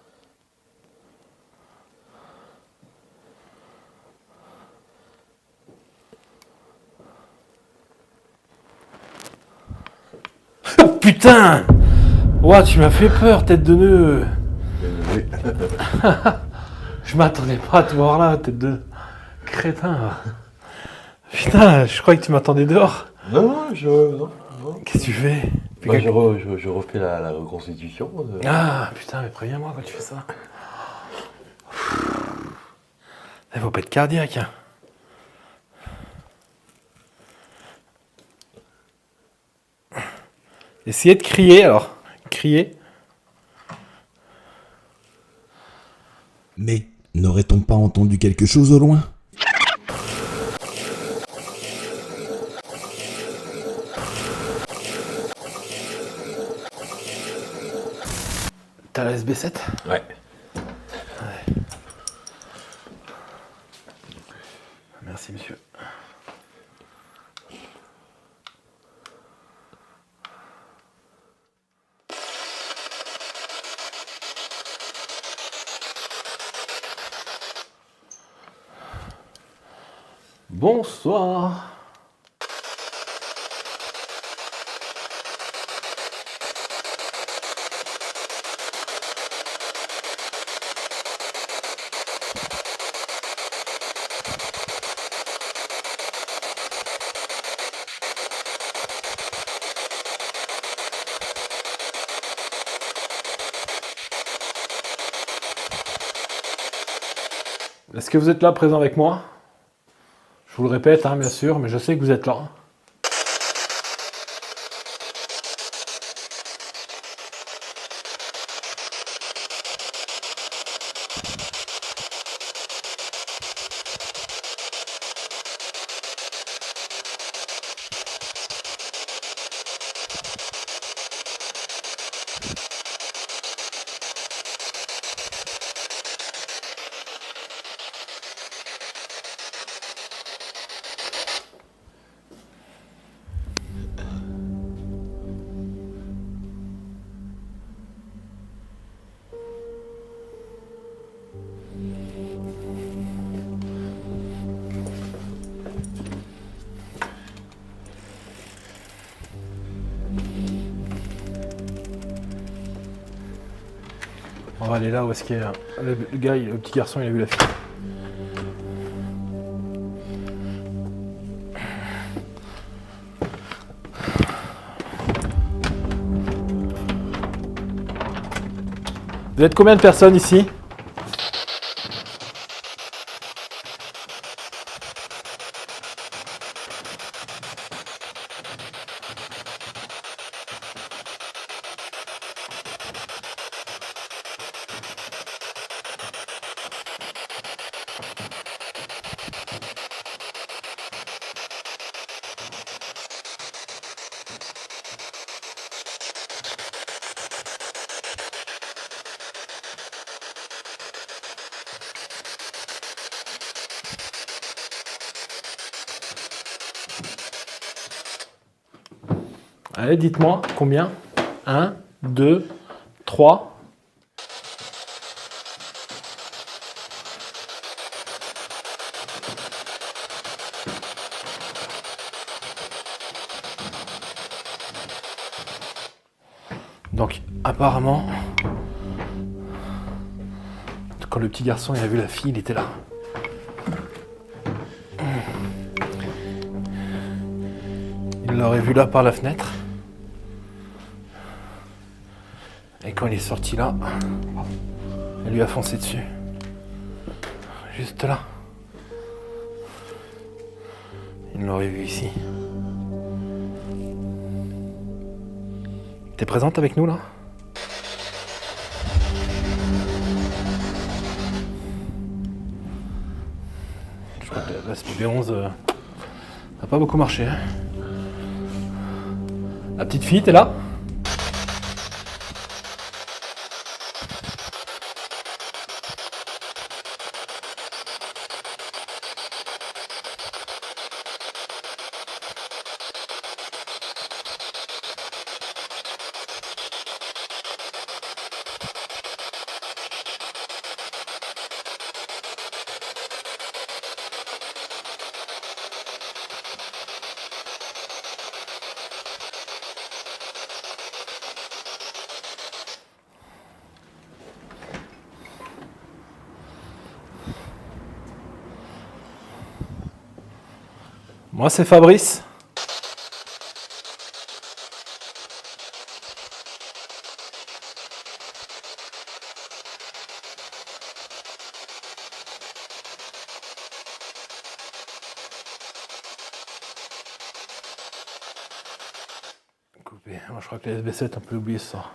Putain! Ouah, tu m'as fait peur, tête de nœud! Je m'attendais pas à te voir là, tête de crétin. Putain, je croyais que tu m'attendais dehors. Non, non. Qu'est-ce que tu fais? Bah, je refais la reconstitution. Ah, putain, mais préviens-moi quand tu fais ça. Il faut pas être cardiaque, hein. Essayez de crier, alors. Crier. Mais n'aurait-on pas entendu quelque chose au loin? T'as la SB7? Ouais. Merci, monsieur. Bonsoir. Est-ce que vous êtes là, présent avec moi? Je vous le répète, hein, bien sûr, mais je sais que vous êtes là. On va aller là où est-ce qu'il y a le gars, le petit garçon, il a vu la fille. Vous êtes combien de personnes ici? Allez, dites-moi combien? 1, 2, 3. Donc, apparemment, quand le petit garçon il a vu la fille, il était là. Il l'aurait vu là par la fenêtre. Et quand il est sorti là, elle lui a foncé dessus. Juste là. Il l'aurait vu ici. T'es présente avec nous là? Je crois que la SPB11 n'a pas beaucoup marché. Hein. La petite fille, t'es là? Moi, c'est Fabrice. Coupé. Moi, je crois que les SB7, on peut oublier ça.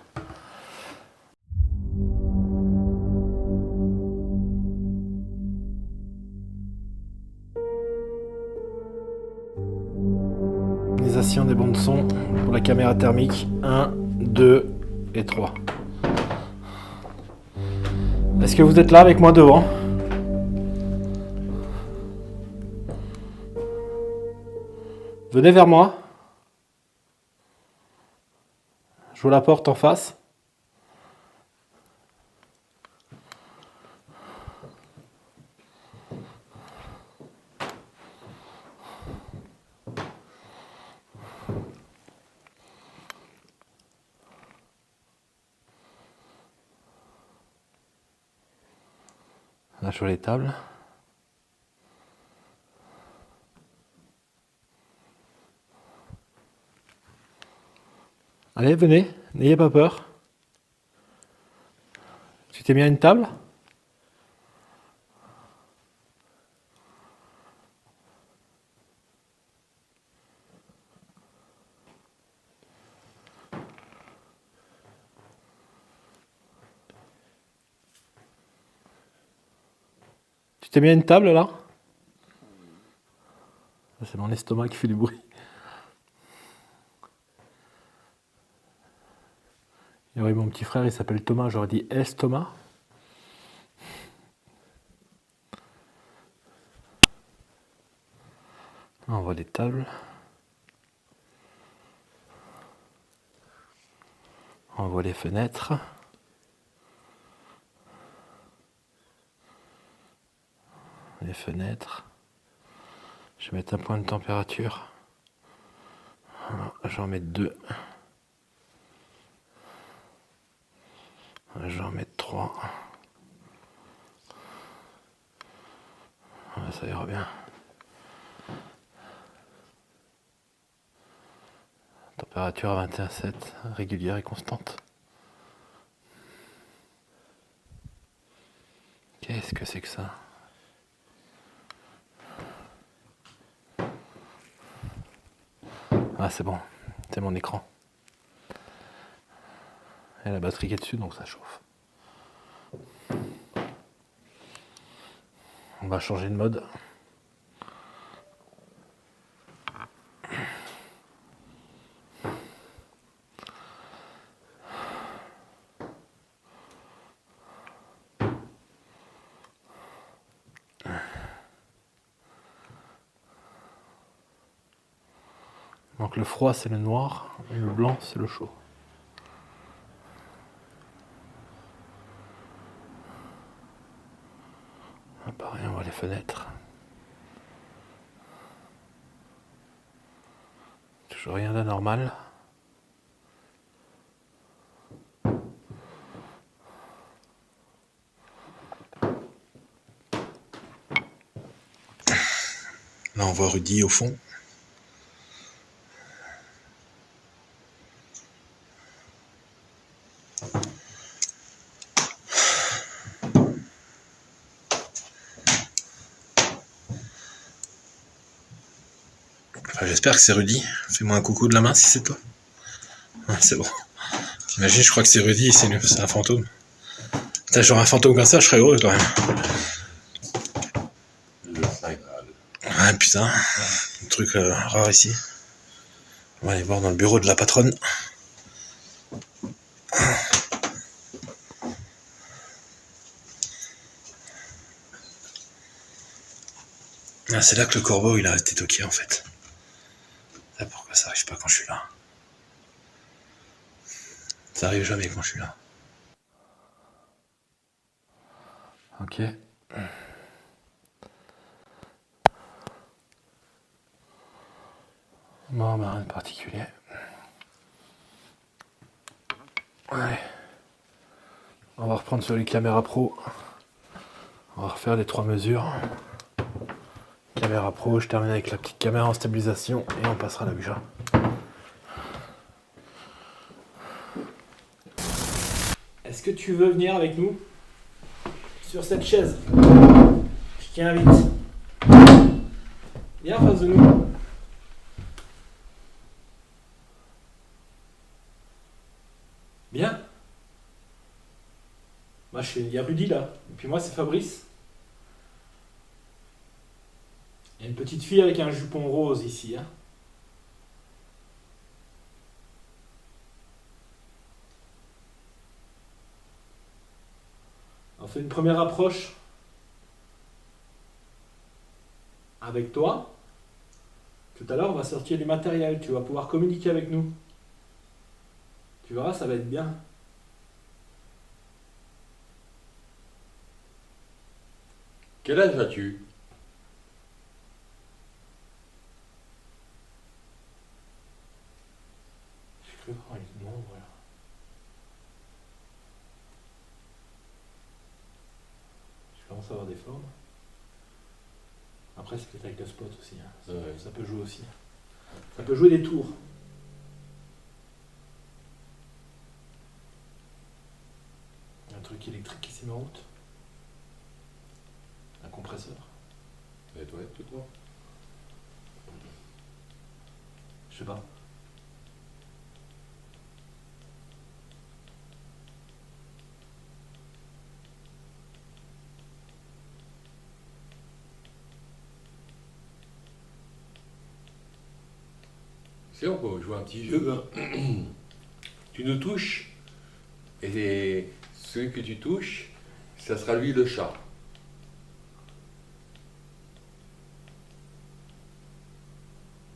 Des bandes son pour la caméra thermique 1, 2 et 3. Est-ce que vous êtes là avec moi devant? Venez vers moi. Je vous la porte en face. Là sur les tables. Allez, venez, n'ayez pas peur. Tu t'es mis à une table? Tu t'es mis à une table là? C'est mon estomac qui fait du bruit. Et oui, mon petit frère il s'appelle Thomas, j'aurais dit estomac. On voit les tables. On voit les fenêtres. Les fenêtres. Je vais mettre un point de température. Voilà, j'en mets 2. J'en mets 3. Voilà, ça ira bien. Température à 21,7, régulière et constante. Qu'est-ce que c'est que ça? Ah c'est bon, c'est mon écran. Et la batterie qui est dessus, donc ça chauffe. On va changer de mode. Donc le froid c'est le noir et le blanc c'est le chaud. Ah, pareil, on voit les fenêtres. Toujours rien d'anormal. Là on voit Rudy au fond. Enfin, j'espère que c'est Rudy. Fais-moi un coucou de la main si c'est toi. Ah, c'est bon. T'imagines, je crois que c'est Rudy, c'est un fantôme. Putain, j'aurais un fantôme comme ça, je serais heureux quand même. Le Saint Graal. Ah putain, un truc rare ici. On va aller voir dans le bureau de la patronne. Ah, c'est là que le corbeau il a resté toqué en fait. C'est pourquoi ça arrive pas quand je suis là. Ça arrive jamais quand je suis là. Ok. Bon, bah rien de particulier. Allez. On va reprendre sur les caméras pro. On va refaire les 3 mesures. Caméra pro, je termine avec la petite caméra en stabilisation et on passera à la Ouija. Est-ce que tu veux venir avec nous sur cette chaise? Je t'invite. Viens en face de nous. Bien. Moi, il y a Rudy là. Et puis moi, c'est Fabrice. Il y a une petite fille avec un jupon rose ici. Hein. On fait une première approche avec toi. Tout à l'heure, on va sortir du matériel. Tu vas pouvoir communiquer avec nous. Tu verras, ça va être bien. Quel âge as-tu? J'ai cru voir les noms, voilà. Je commence à avoir des formes. Après, c'est peut-être avec le spot aussi. Hein. Ça peut jouer aussi. Ça peut jouer des tours. Un truc électrique qui s'est mis en route. Un compresseur. Et toi, tout toi? Je sais pas. Si on peut jouer un petit jeu. Tu nous touches, et celui que tu touches, ça sera lui le chat.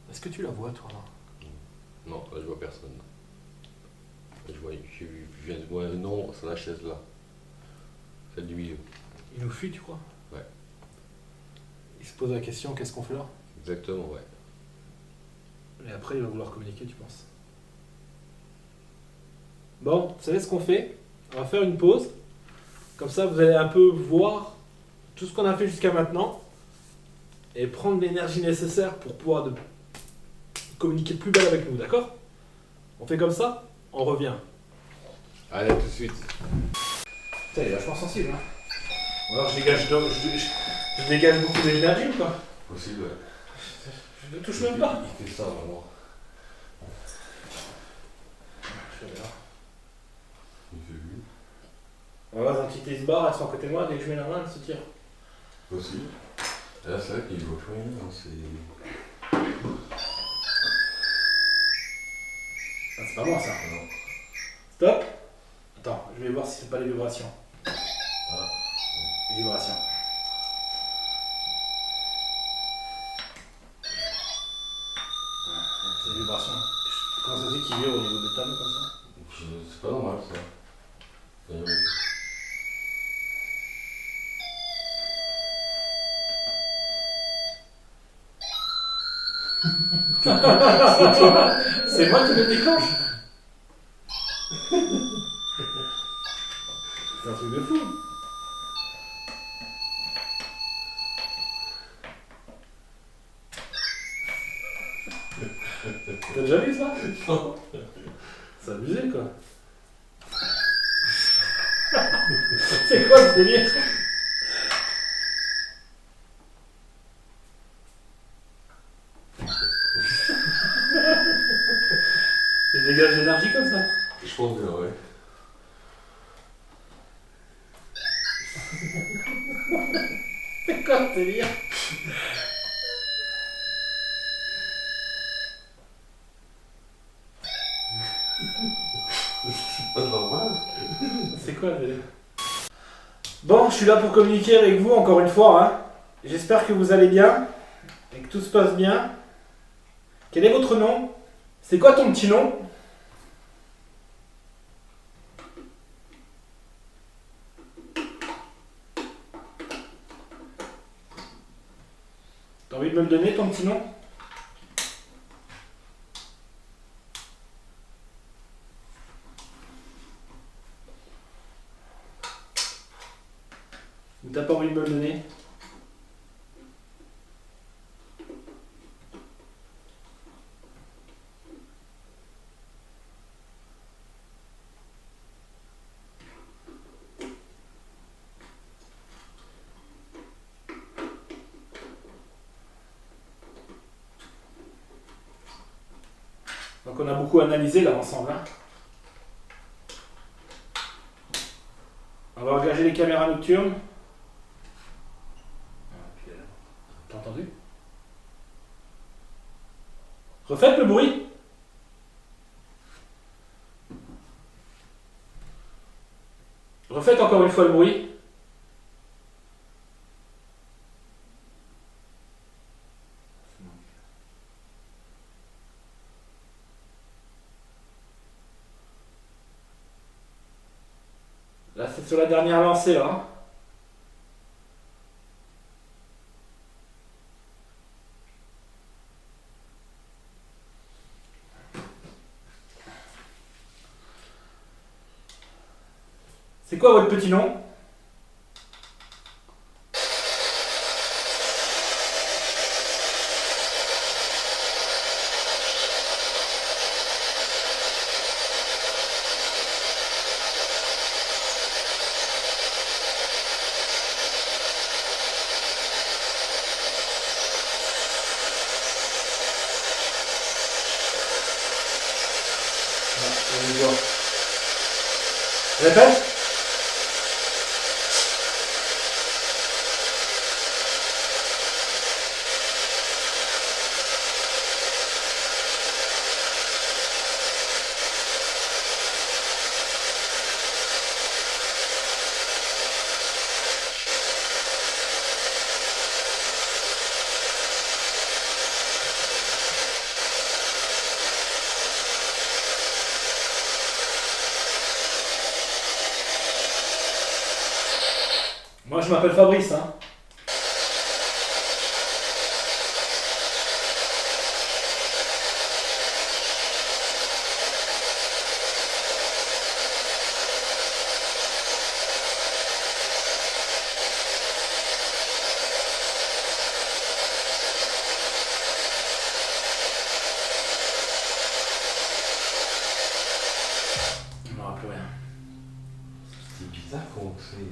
Est-ce que tu la vois, toi, là? Non, là je vois personne. Là, je viens de voir un nom sur la chaise là. Celle du milieu. Il nous fuit, tu crois? Ouais. Il se pose la question, qu'est-ce qu'on fait là? Exactement, ouais. Et après, il va vouloir communiquer, tu penses? Bon, vous savez ce qu'on fait? On va faire une pause. Comme ça, vous allez un peu voir tout ce qu'on a fait jusqu'à maintenant et prendre l'énergie nécessaire pour pouvoir communiquer plus belle avec nous, d'accord? On fait comme ça, on revient. Allez, à tout de suite. Putain, il est vachement sensible, hein? Ou alors je dégage beaucoup d'énergie ou pas? Possible, ouais. Je ne touche même pas. Il fait ça vraiment. Je vais là. Il fait vu. Voilà, Zantité se barre, elles sont à côté de moi, dès que je mets la main, elle se tire. Possible. Et là, c'est vrai qu'il voit plus rien. Hein, c'est... Ah, c'est pas moi ça. Non. Stop. Attends, je vais voir si c'est pas les vibrations. Ah. Les vibrations. C'est les vibrations. Comment ça se fait qu'il vibre au niveau des tables comme ça? C'est pas normal ça. C'est moi qui me déclenche. C'est un truc de fou. T'as déjà vu ça? Non. C'est abusé quoi. C'est quoi ce délire? Tu dégages l'énergie comme ça? Je pense bien, ouais. C'est quoi ce délire? C'est pas normal. C'est quoi le délire? Bon, je suis là pour communiquer avec vous encore une fois. Hein. J'espère que vous allez bien et que tout se passe bien. Quel est votre nom? C'est quoi ton petit nom? T'as envie de me le donner ton petit nom? Ou t'as pas envie de me le donner? Donc on a beaucoup analysé là ensemble. Hein. On va engager les caméras nocturnes. T'as entendu? Refaites le bruit. Refaites encore une fois le bruit. Là, c'est sur la dernière lancée, là. Hein. C'est quoi votre petit nom? On y voit. Répète. Moi, je m'appelle Fabrice, hein. Je me rappelle rien. C'est bizarre qu'on sait.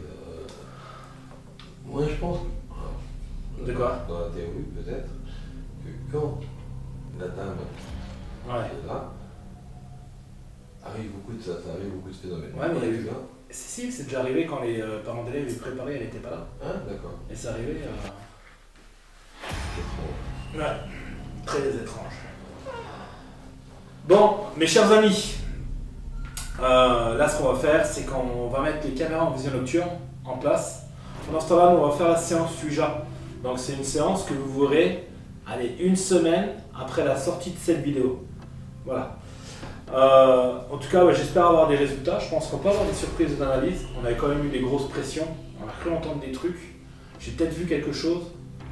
Moi, je pense que. De quoi? Dans la théorie, peut-être, que quand la dame Ouais. est là, arrive beaucoup de ça, arrive beaucoup de phénomènes. Ouais, mais il y a eu- là. Si, c'est déjà arrivé quand les parents d'élèves les préparaient, elle n'était pas là. Ah, d'accord. Et c'est arrivé. C'est trop. Ouais, très étrange. Bon, mes chers amis, là ce qu'on va faire, c'est qu'on va mettre les caméras en vision nocturne en place. Pendant ce temps-là, nous, on va faire la séance Suja. Donc c'est une séance que vous verrez, allez, une semaine après la sortie de cette vidéo. Voilà. En tout cas, ouais, j'espère avoir des résultats. Je pense qu'on peut avoir des surprises d'analyse. On avait quand même eu des grosses pressions. On a cru entendre des trucs. J'ai peut-être vu quelque chose.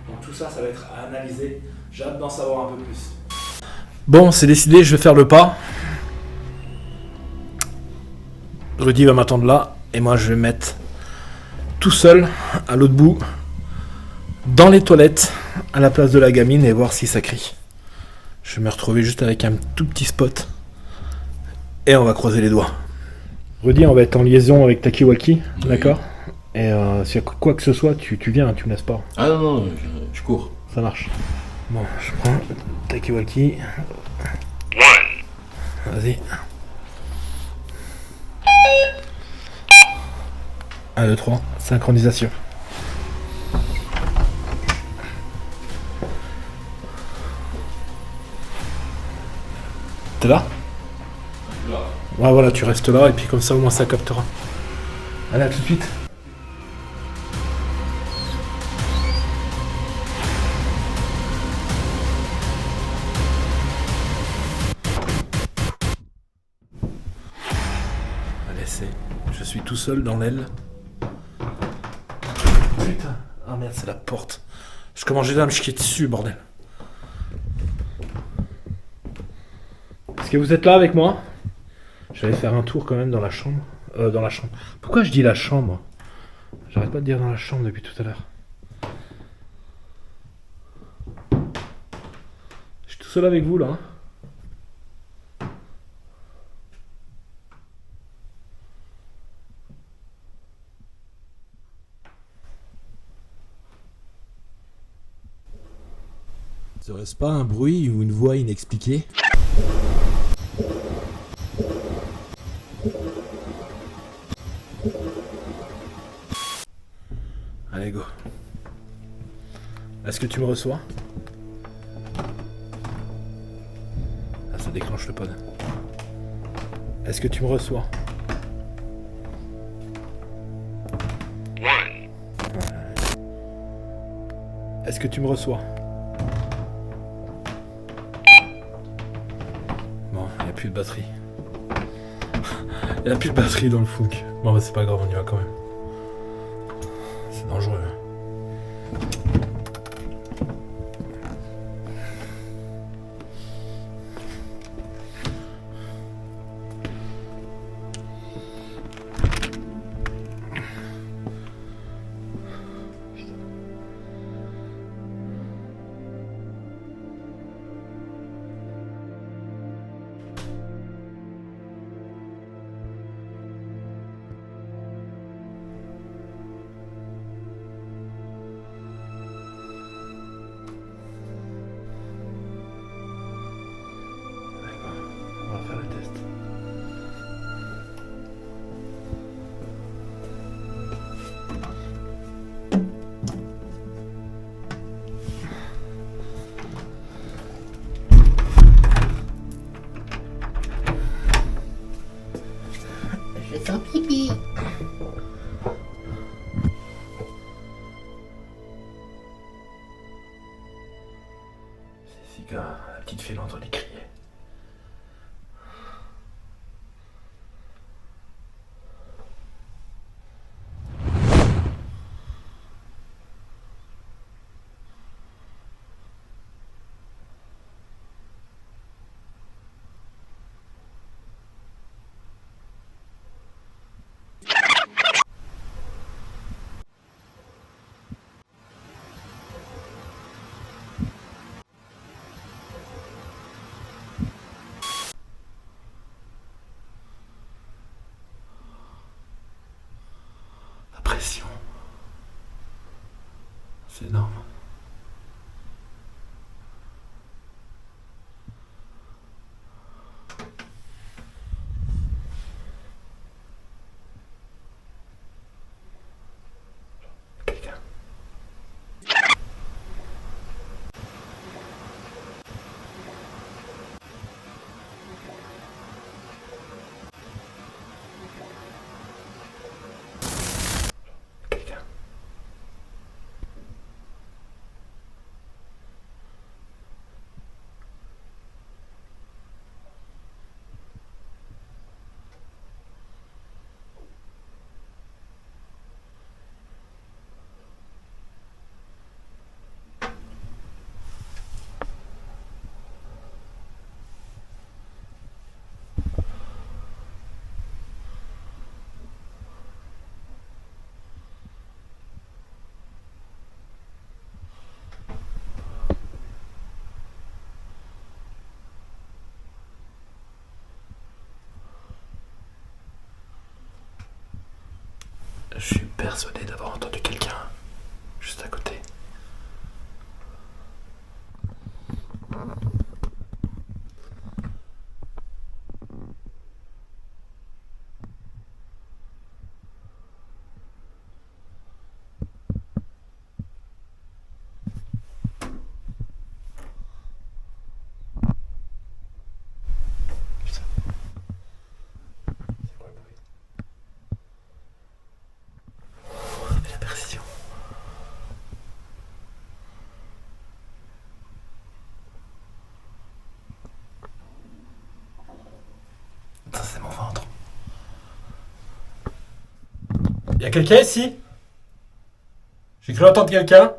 Donc tout ça, ça va être à analyser. J'ai hâte d'en savoir un peu plus. Bon, c'est décidé, je vais faire le pas. Rudy va m'attendre là. Et moi, je vais me mettre tout seul, à l'autre bout, dans les toilettes, à la place de la gamine, et voir si ça crie. Je vais me retrouver juste avec un tout petit spot. Et on va croiser les doigts. Rudy, on va être en liaison avec Takiwaki, Oui. d'accord? Et s'il y a quoi que ce soit, tu viens, tu me laisses pas. Ah non, je cours. Ça marche. Bon, je prends Takiwaki. Vas-y. 1, 2, 3, synchronisation. T'es là? Là. Ouais, voilà, tu restes là et puis comme ça au moins ça captera. Allez, à tout de suite. Allez, je suis tout seul dans l'aile. Putain. Ah merde, c'est la porte. Je commence déjà à me chier dessus, bordel. Est-ce que vous êtes là avec moi? Je vais aller faire un tour quand même dans la chambre. Dans la chambre. Pourquoi je dis la chambre? J'arrête pas de dire dans la chambre depuis tout à l'heure. Je suis tout seul avec vous là. Hein. Serait-ce pas un bruit ou une voix inexpliquée? Allez, go. Est-ce que tu me reçois? Ah, ça déclenche le pod. Est-ce que tu me reçois? Est-ce que tu me reçois? Bon, il n'y a plus de batterie. Il n'y a plus de batterie dans le funk. Bon, bah c'est pas grave, on y va quand même. C'est dangereux. On va faire le test. Je sens pipi. C'est ici que la petite fille l'entendait crier. C'est énorme. Quelqu'un. Quelqu'un. Je suis persuadé d'avoir entendu quelqu'un juste à côté. Putain. C'est quoi le bruit? Et la précision. Ça, c'est mon ventre. Y'a quelqu'un ici? J'ai cru entendre quelqu'un.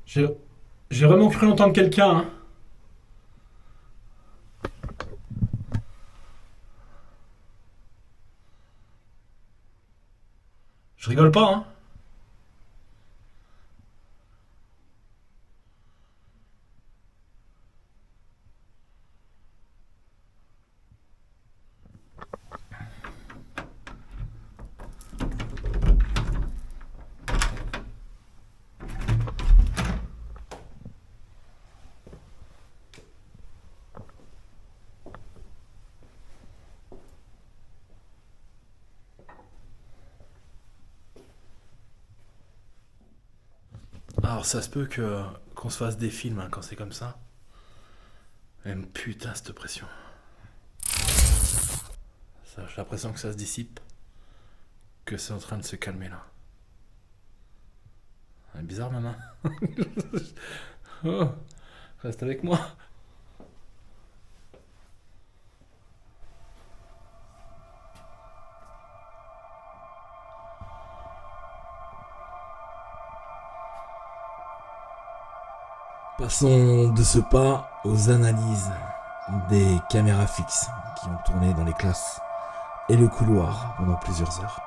J'ai vraiment cru entendre quelqu'un. Hein. Je rigole pas, hein. Alors ça se peut qu'on se fasse des films hein, quand c'est comme ça. Mais putain cette pression. Ça, j'ai l'impression que ça se dissipe. Que c'est en train de se calmer là. C'est bizarre ma main. Oh, reste avec moi. Passons de ce pas aux analyses des caméras fixes qui ont tourné dans les classes et le couloir pendant plusieurs heures.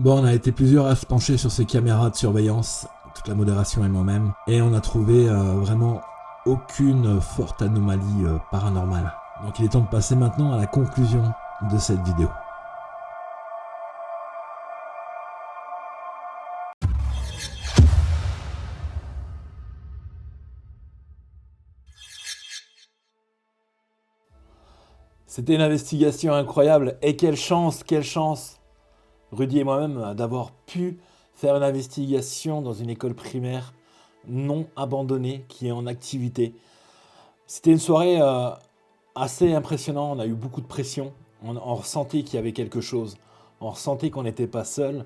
Bon, on a été plusieurs à se pencher sur ces caméras de surveillance, toute la modération et moi-même, et on a trouvé vraiment aucune forte anomalie paranormale. Donc il est temps de passer maintenant à la conclusion de cette vidéo. C'était une investigation incroyable, et quelle chance, Rudy et moi-même, d'avoir pu faire une investigation dans une école primaire non abandonnée qui est en activité. C'était une soirée assez impressionnante, on a eu beaucoup de pression, on ressentait qu'il y avait quelque chose. On ressentait qu'on n'était pas seul,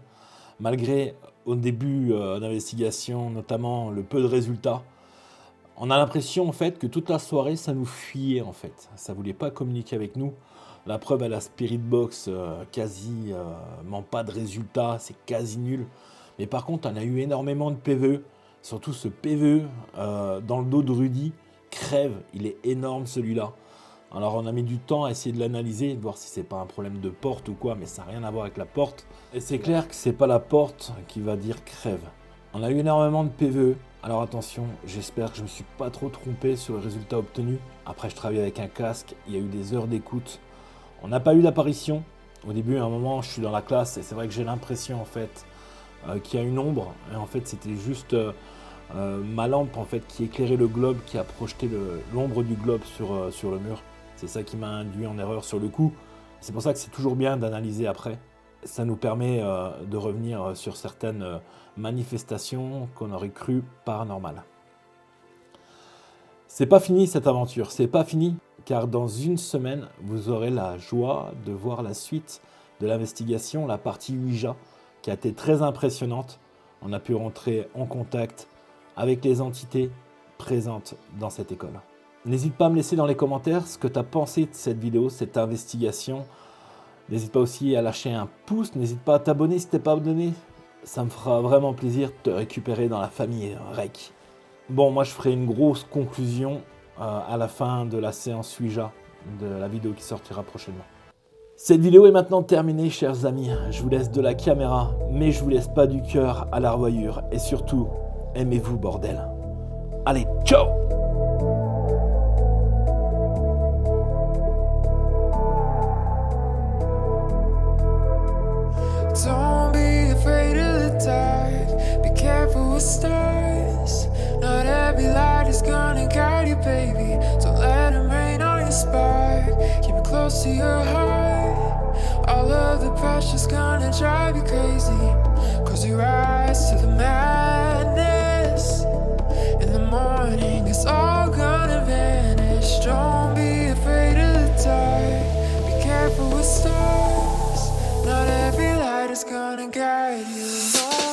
malgré au début d'investigation, notamment le peu de résultats. On a l'impression en fait que toute la soirée ça nous fuyait en fait, ça voulait pas communiquer avec nous. La preuve à la Spirit Box, quasiment pas de résultats, c'est quasi nul. Mais par contre on a eu énormément de PVE, surtout ce PVE dans le dos de Rudy, crève, il est énorme celui-là. Alors on a mis du temps à essayer de l'analyser, de voir si c'est pas un problème de porte ou quoi, mais ça n'a rien à voir avec la porte. Et c'est clair que c'est pas la porte qui va dire crève. On a eu énormément de PVE, alors attention, j'espère que je me suis pas trop trompé sur le résultat obtenu. Après je travaille avec un casque, il y a eu des heures d'écoute. On n'a pas eu d'apparition. Au début, à un moment, je suis dans la classe et c'est vrai que j'ai l'impression en fait qu'il y a une ombre. Et en fait c'était juste ma lampe en fait qui éclairait le globe, qui a projeté l'ombre du globe sur le mur. C'est ça qui m'a induit en erreur sur le coup. C'est pour ça que c'est toujours bien d'analyser après. Ça nous permet de revenir sur certaines manifestations qu'on aurait cru paranormales. C'est pas fini cette aventure, c'est pas fini, car dans une semaine, vous aurez la joie de voir la suite de l'investigation, la partie Ouija, qui a été très impressionnante. On a pu rentrer en contact avec les entités présentes dans cette école. N'hésite pas à me laisser dans les commentaires ce que tu as pensé de cette vidéo, cette investigation. N'hésite pas aussi à lâcher un pouce, n'hésite pas à t'abonner si tu n'es pas abonné. Ça me fera vraiment plaisir de te récupérer dans la famille REC. Bon, moi je ferai une grosse conclusion à la fin de la séance Ouija, de la vidéo qui sortira prochainement. Cette vidéo est maintenant terminée, chers amis. Je vous laisse de la caméra, mais je vous laisse pas du cœur à la revoyure. Et surtout, aimez-vous, bordel. Allez, ciao! Don't be afraid of the dark. Be careful with stars. Not every light is gonna guide you, baby. Don't let them rain on your spark. Keep it close to your heart. All of the pressure's gonna drive you crazy. Cause you rise to the madness. In the morning, it's all gonna vanish. Don't be afraid of the dark. Be careful with stars. Not every light is gonna guide you. No.